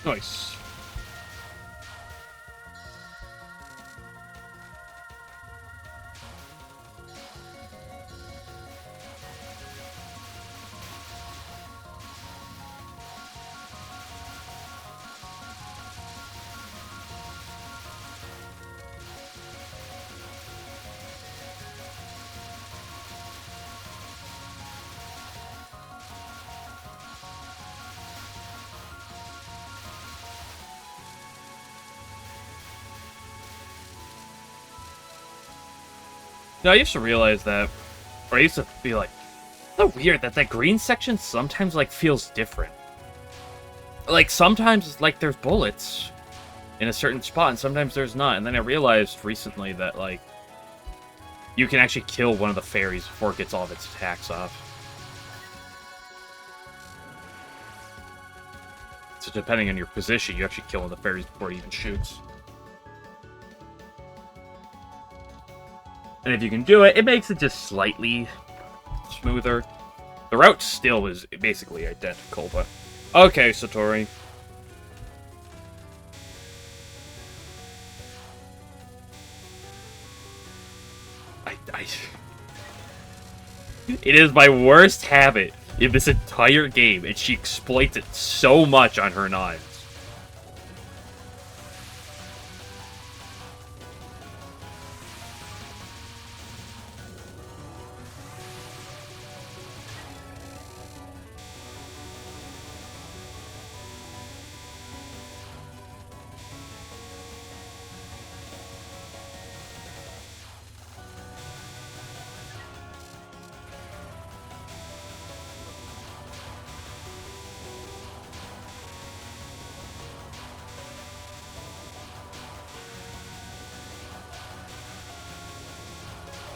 Nice. No, I used to realize that, or I used to be like, so weird that that green section sometimes, like, feels different. Like, sometimes, like, there's bullets in a certain spot, and sometimes there's not. And then I realized recently that, like, you can actually kill one of the fairies before it gets all of its attacks off. So depending on your position, you actually kill one of the fairies before it even shoots. And if you can do it, it makes it just slightly smoother. The route still is basically identical, but... Okay, Satori. It is my worst habit in this entire game, and she exploits it so much on her knives.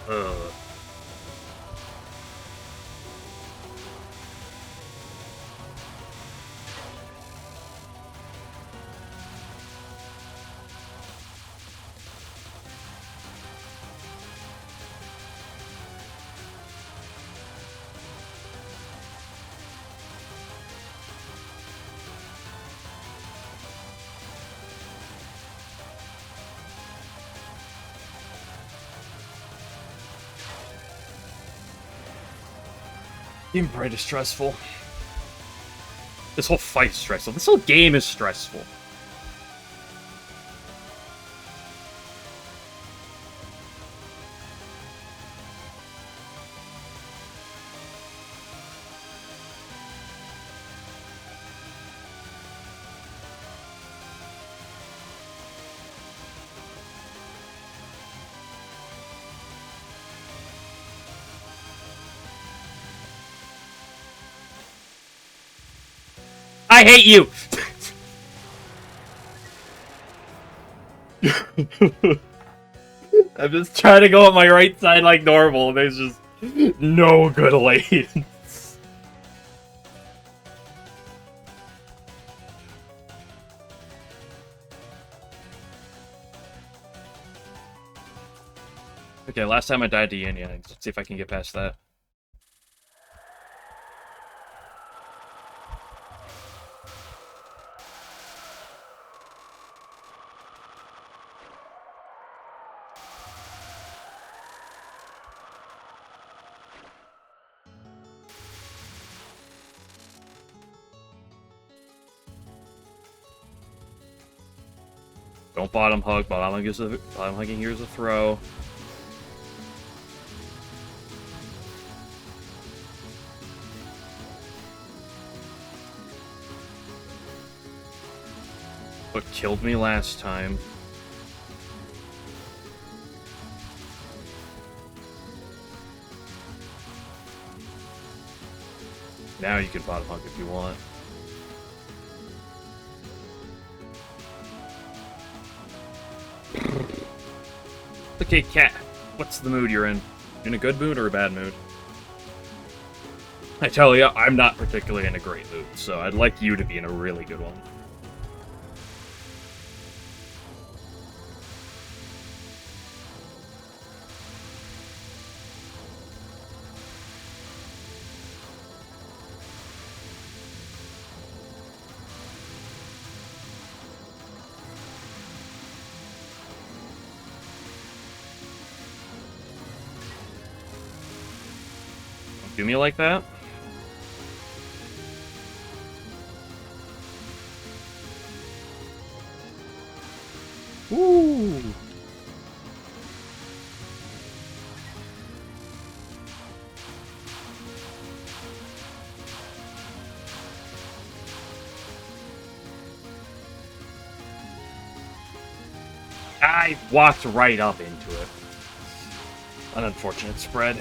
Ugh. Team Bright is stressful. This whole fight is stressful. This whole game is stressful. I hate you! I'm just trying to go on my right side like normal, and there's just no good lanes. Okay, last time I died to Yin Yang. Let's see if I can get past that. Don't bottom hug. Bottom hugging here is a throw. What killed me last time. Now you can bottom hug if you want. Okay, Cat. What's the mood you're in? You in a good mood or a bad mood? I tell you, I'm not particularly in a great mood, so I'd like you to be in a really good one. Do me like that? Ooh. I walked right up into it. An unfortunate spread.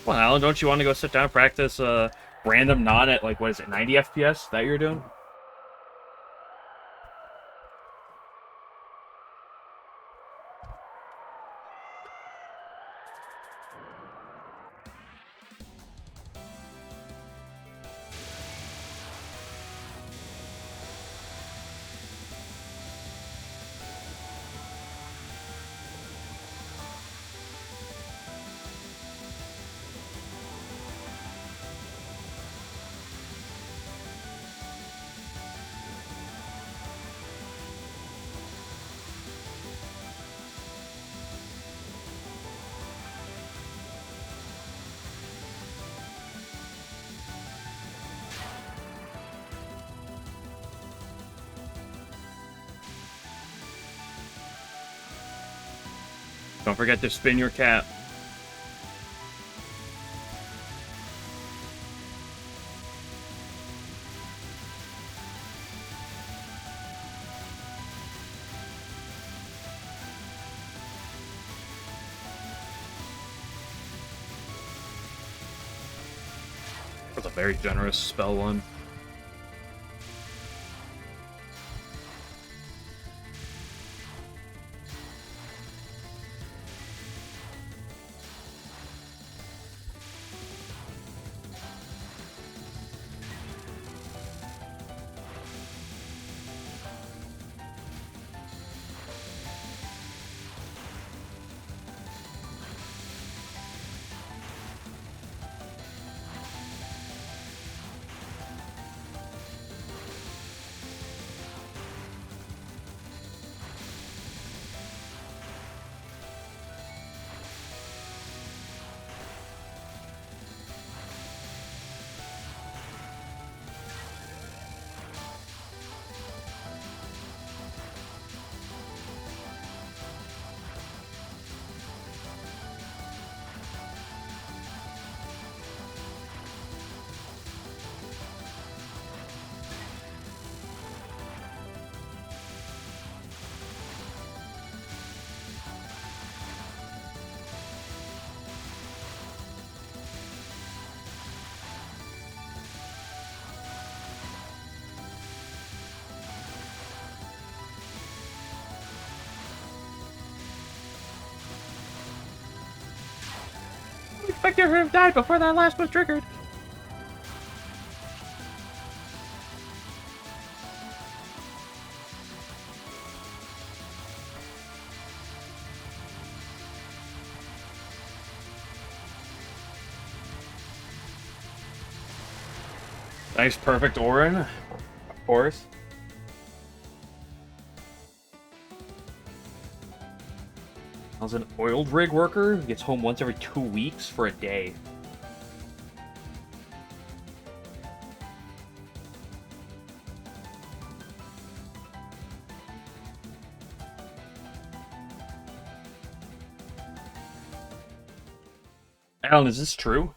Well, Alan, don't you want to go sit down and practice random non at, like, what is it, 90 FPS that you're doing? Don't forget to spin your cap. That's a very generous spell one. I expect you to have died before that last was triggered. Nice, perfect Orin, of course. I was an oiled rig worker who gets home once every 2 weeks for a day. Alan, is this true?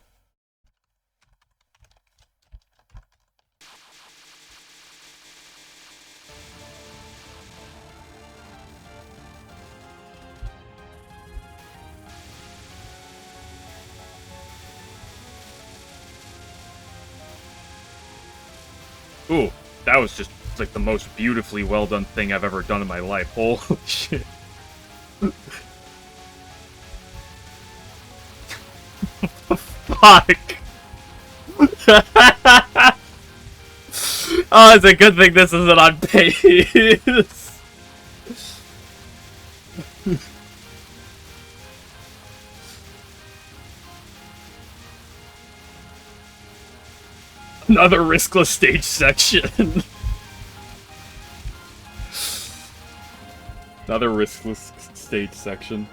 Ooh, that was just like the most beautifully well done thing I've ever done in my life. Holy shit. Fuck. Oh, it's a good thing this isn't on pace. Another riskless stage section.
Another riskless stage section.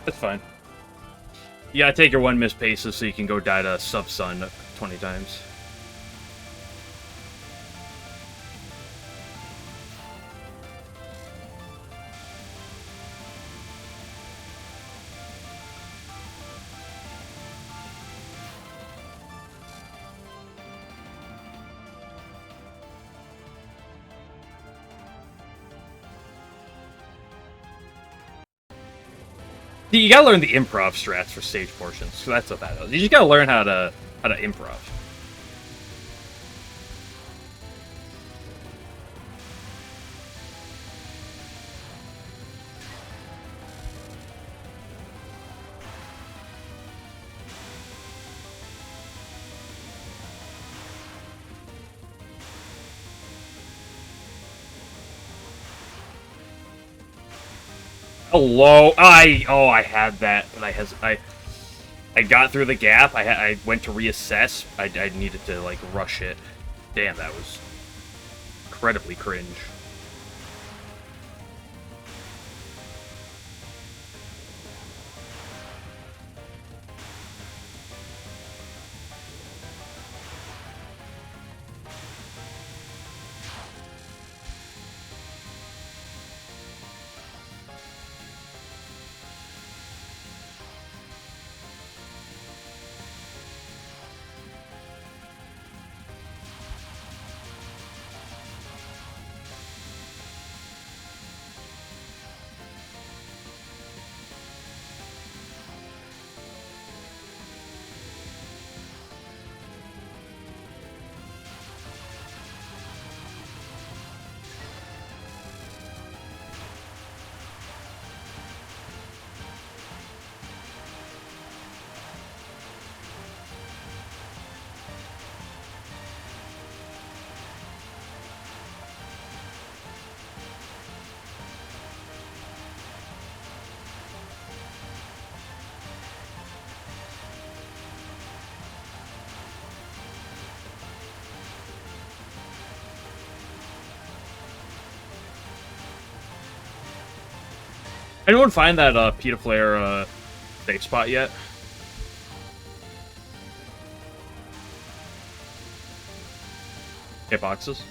That's fine. You gotta take your one miss paces so you can go die to Sub-Sun 20 times. You gotta learn the improv strats for stage portions, so that's what that is. You just gotta learn how to improv. Hello, I had that, but I got through the gap. I went to reassess. I needed to like rush it. Damn, that was incredibly cringe. Anyone find that Pita Flare safe spot yet? Hit boxes.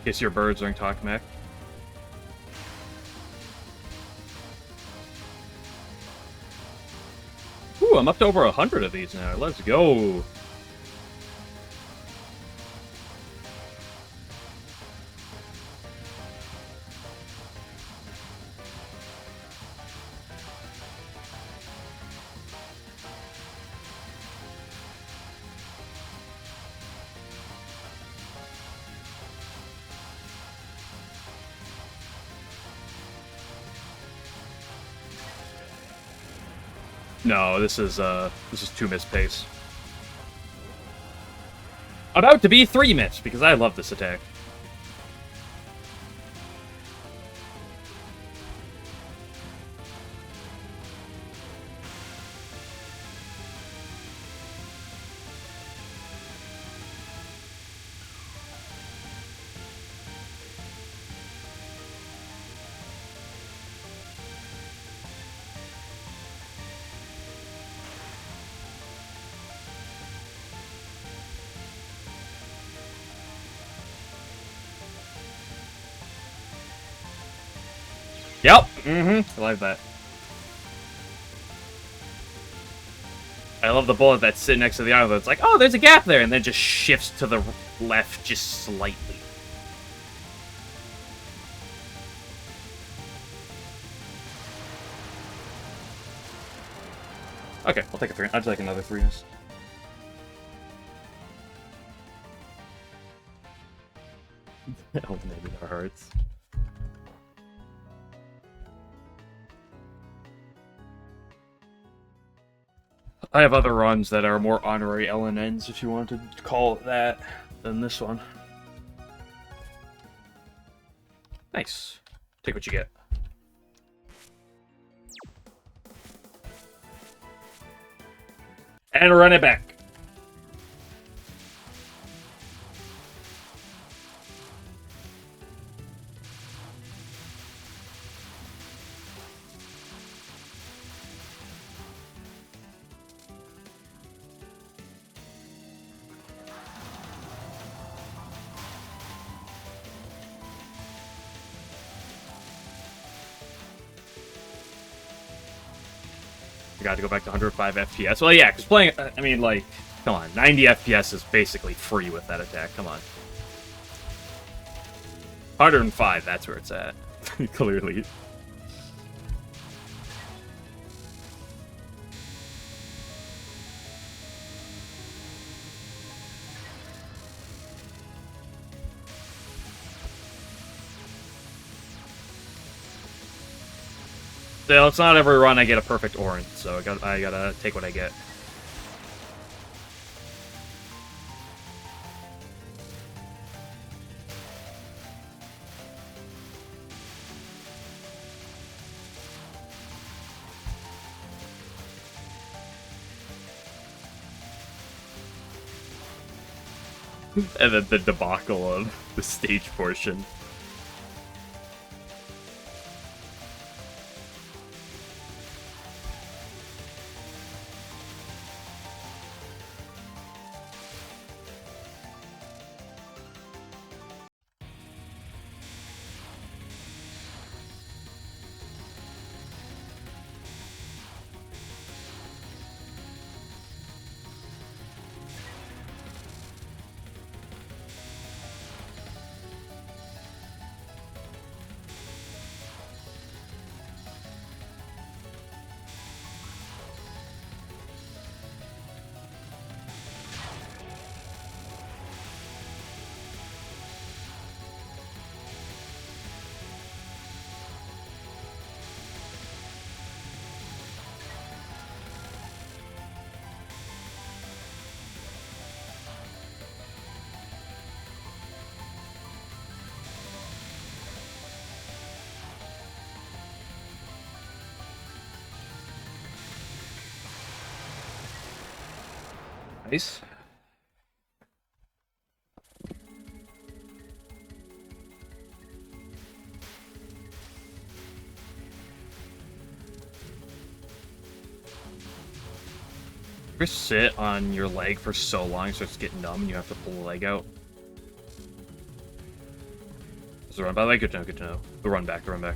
Kiss your birds during Talk Mech. Whew. Ooh, I'm up to over 100 of these now. Let's go. No, this is 2 miss pace. About to be 3 miss, because I love this attack. Yep. I like that. I love the bullet that's sitting next to the armor. It's like, oh, there's a gap there, and then just shifts to the left just slightly. Okay, I'll take a 3. I'll take another 3. Eliminated our hearts. I have other runs that are more honorary LNNs, if you want to call it that, than this one. Nice. Take what you get. And run it back. I got to go back to 105 FPS. Well, yeah, because playing, I mean, like, come on, 90 FPS is basically free with that attack. Come on. 105, that's where it's at. Clearly. Still, it's not every run I get a perfect orange, so I gotta take what I get. And then the debacle of the stage portion. Nice. Just sit on your leg for so long, so it's getting numb, and you have to pull the leg out. Is the run by the way? Good to know, good to know. The run back, the run back.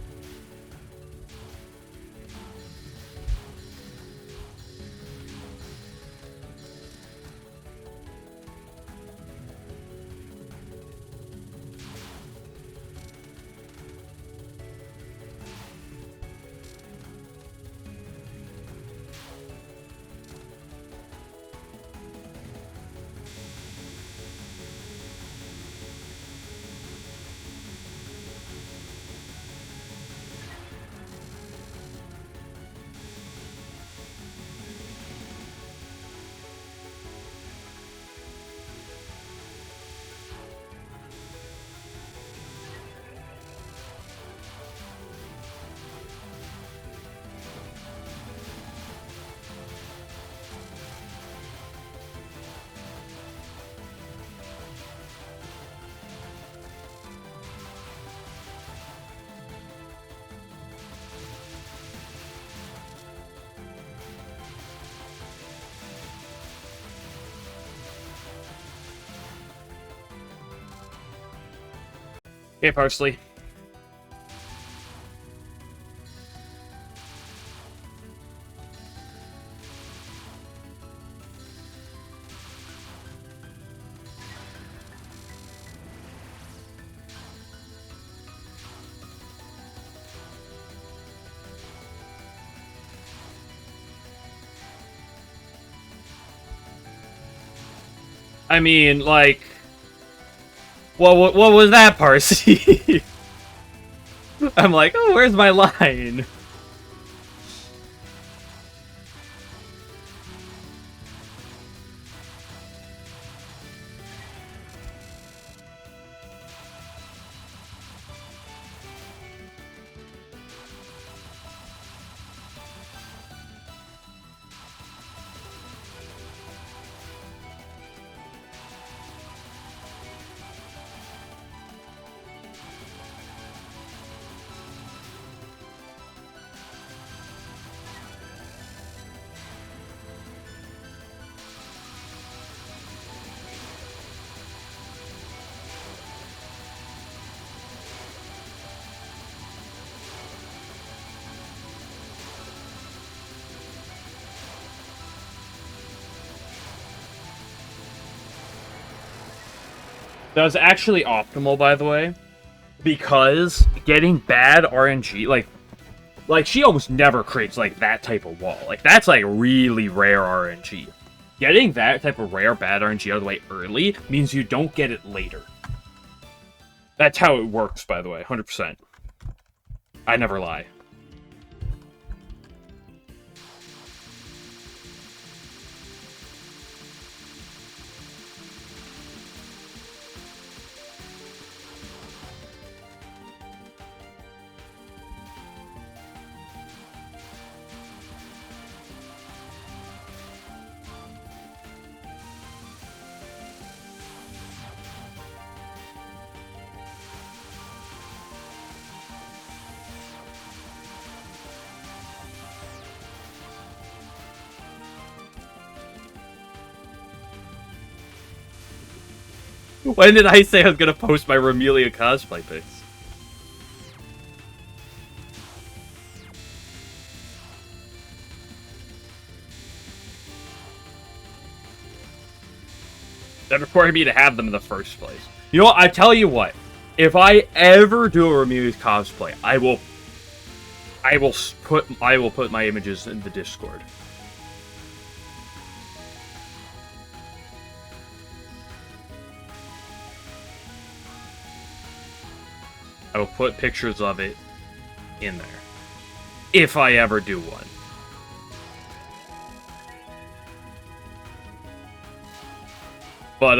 Okay, Parsley. I mean, like... what was that, Parsley? I'm like, oh, where's my line? That was actually optimal, by the way, because getting bad RNG, like she almost never creates like that type of wall. Like that's like really rare RNG. Getting that type of rare bad RNG out of the way early means you don't get it later. That's how it works, by the way, 100%. I never lie. When did I say I was gonna post my Romelia cosplay pics? That required me to have them in the first place. You know what? I tell you what. If I ever do a Romelia cosplay, I will put my images in the Discord. I will put pictures of it in there. If I ever do one. But,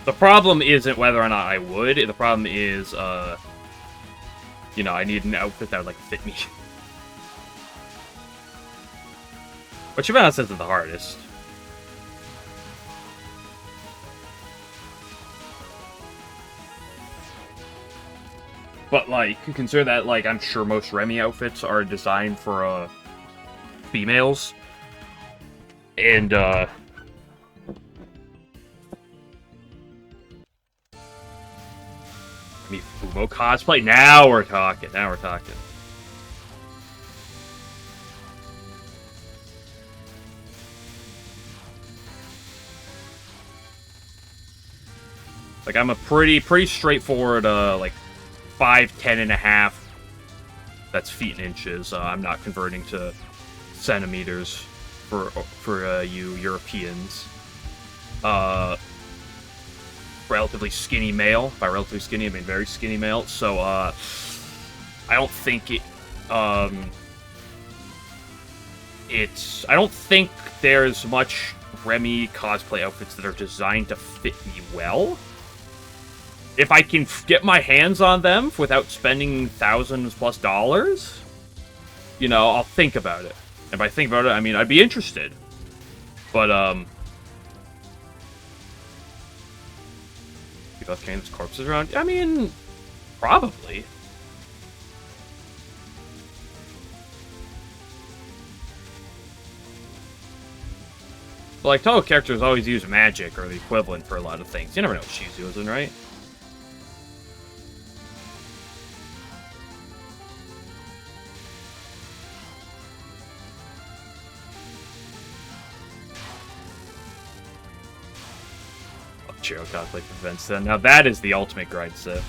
the problem isn't whether or not I would. The problem is, you know, I need an outfit that would, like, fit me. Which, to be honest, isn't the hardest. But, like, consider that, like, I'm sure most Remy outfits are designed for, females. And, Mifumo cosplay? Now we're talking. Now we're talking. Like, I'm a pretty straightforward, like, 5'10" and a half. That's feet and inches. I'm not converting to centimeters for you Europeans. Relatively skinny male. By relatively skinny, I mean very skinny male. So, I don't think it, I don't think there's much Remy cosplay outfits that are designed to fit me well. If I can get my hands on them without spending thousands plus dollars, you know, I'll think about it. If I think about it, I mean, I'd be interested. But, you left Kane's corpses around? I mean, probably. But like Touhou characters always use magic or the equivalent for a lot of things. You never know what she's using, right? Chiro cosplay prevents that. Now that is the ultimate grind set.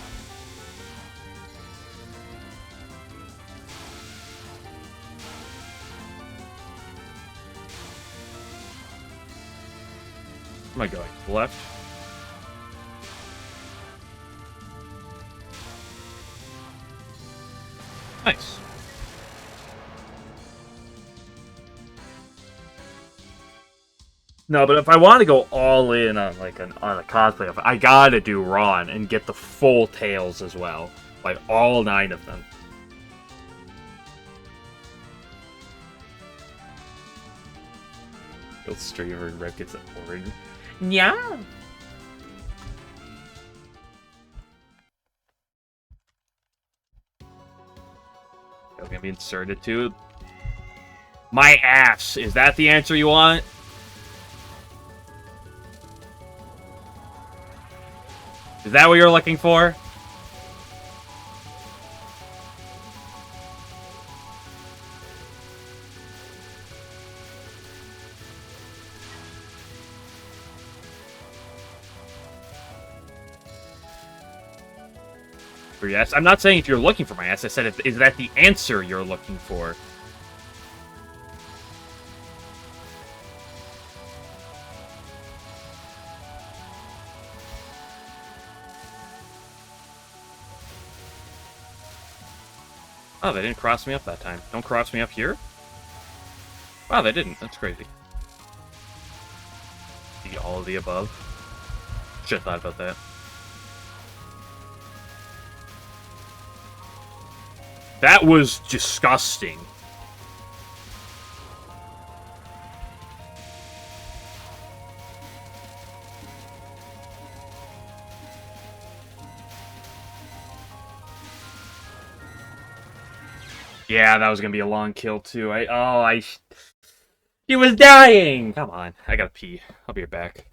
Where am I going? Left? Nice. No, but if I want to go all in on like on a cosplay, I gotta do Ron and get the full tails as well, like all 9 of them. Guild streamer and Rep gets it forward. Yeah. It's gonna be inserted too. My ass. Is that the answer you want? Is that what you're looking for? For yes, I'm not saying if you're looking for my ass. I said, is that the answer you're looking for? Oh, they didn't cross me up that time. Don't cross me up here? Wow, they didn't. That's crazy. See all of the above. Should've thought about that. That was disgusting. Yeah, that was gonna be a long kill too. He was dying! Come on, I gotta pee. I'll be right back.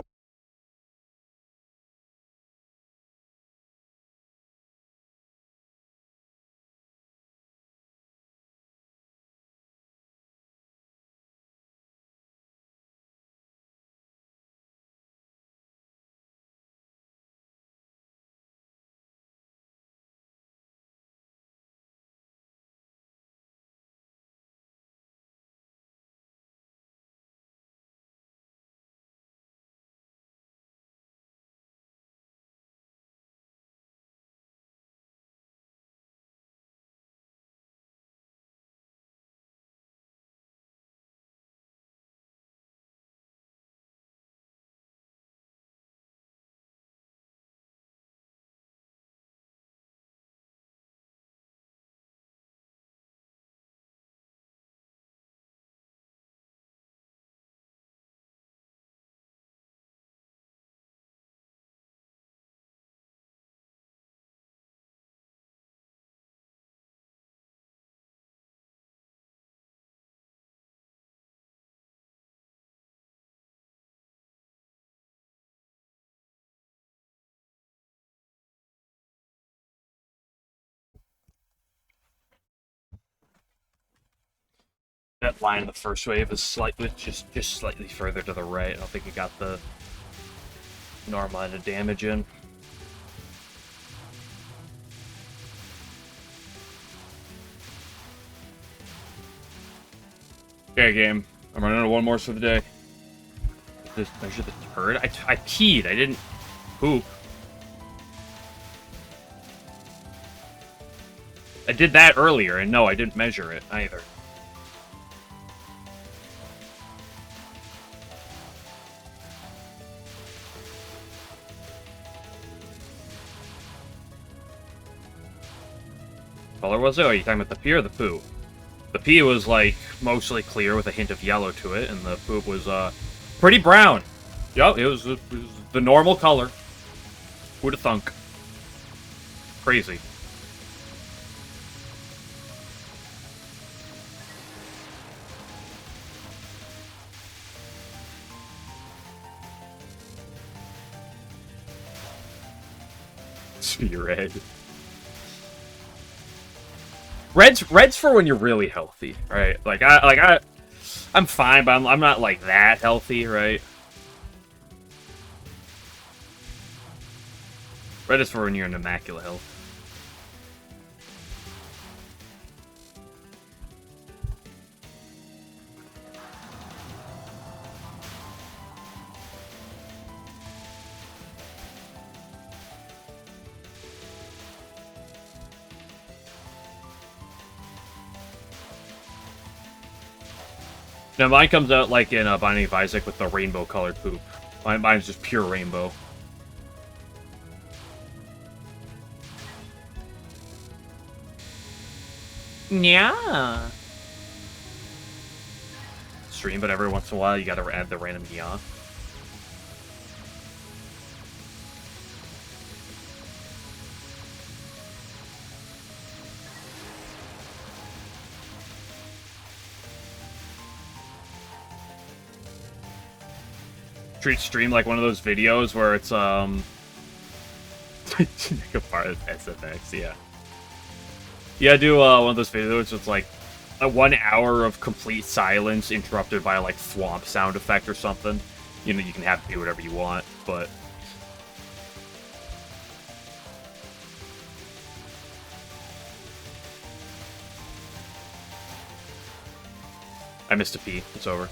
That line in the first wave is slightly, just slightly further to the right. I don't think it got the normal amount of damage in. Okay, game. I'm running out of one more for the day. Just measure the turd. I peed. I didn't poop. I did that earlier, and no, I didn't measure it either. What color was it? Oh, are you talking about the pee or the poo? The pee was, like, mostly clear with a hint of yellow to it, and the poop was, pretty brown. Yup, it was the normal color. Who'da thunk? Crazy. just be red. Red's for when you're really healthy, right? I'm fine, but I'm not like that healthy, right? Red is for when you're in immaculate health. No, mine comes out like in Binding of Isaac with the rainbow-colored poop. Mine's just pure rainbow. Yeah. Stream, but every once in a while you gotta add the random yeah. Treat stream like one of those videos where it's like a part of SFX, yeah. Yeah, do one of those videos with like a 1 hour of complete silence interrupted by like thwomp sound effect or something. You know, you can have to do whatever you want, but I missed a pee. It's over.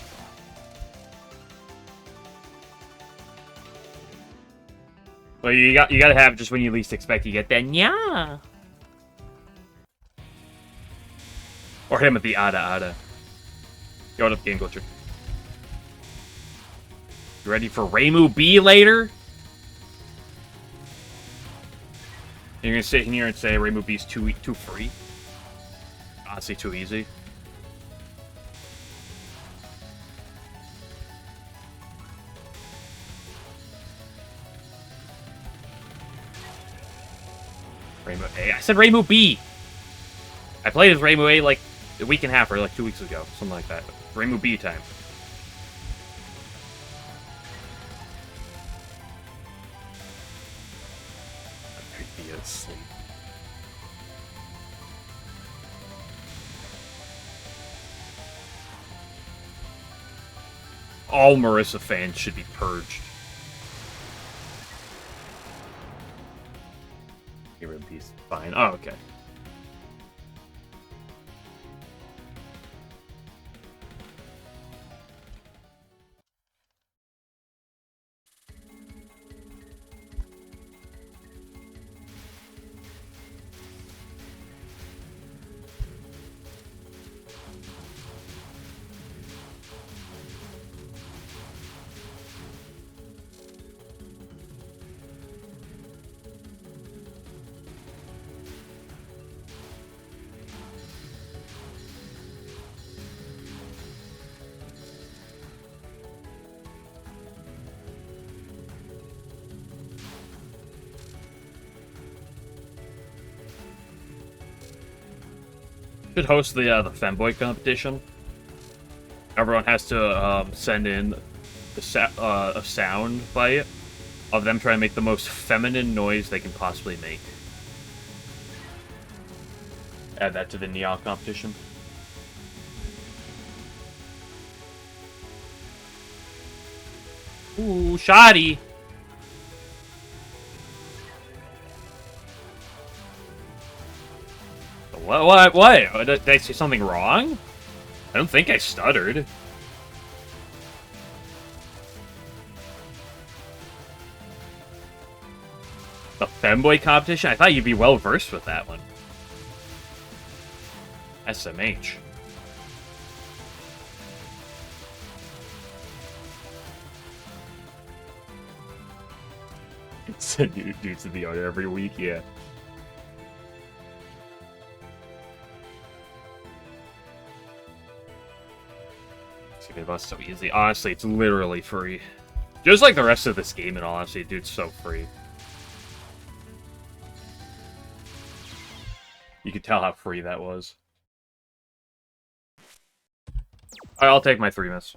Well, you gotta have just when you least expect you get that yeah. Or him with the ada. Going up Game Glitcher. You ready for Reimu B later? You're gonna sit in here and say Reimu B's too free? Honestly, too easy. Reimu A. I said Reimu B! I played as Reimu A like a week and a half or like 2 weeks ago. Something like that. Reimu B time. I'd be asleep. All Marissa fans should be purged. Reimu B's fine. Oh, okay. Should host the femboy competition. Everyone has to send in a sound bite of them trying to make the most feminine noise they can possibly make. Add that to the Neon competition. Ooh, shoddy! What? Did I say something wrong? I don't think I stuttered. The femboy competition? I thought you'd be well versed with that one. SMH. Send dudes to the order every week, yeah. It's so easy. Honestly, it's literally free. Just like the rest of this game, in all honesty, dude, it's so free. You could tell how free that was. Alright, I'll take my 3 miss.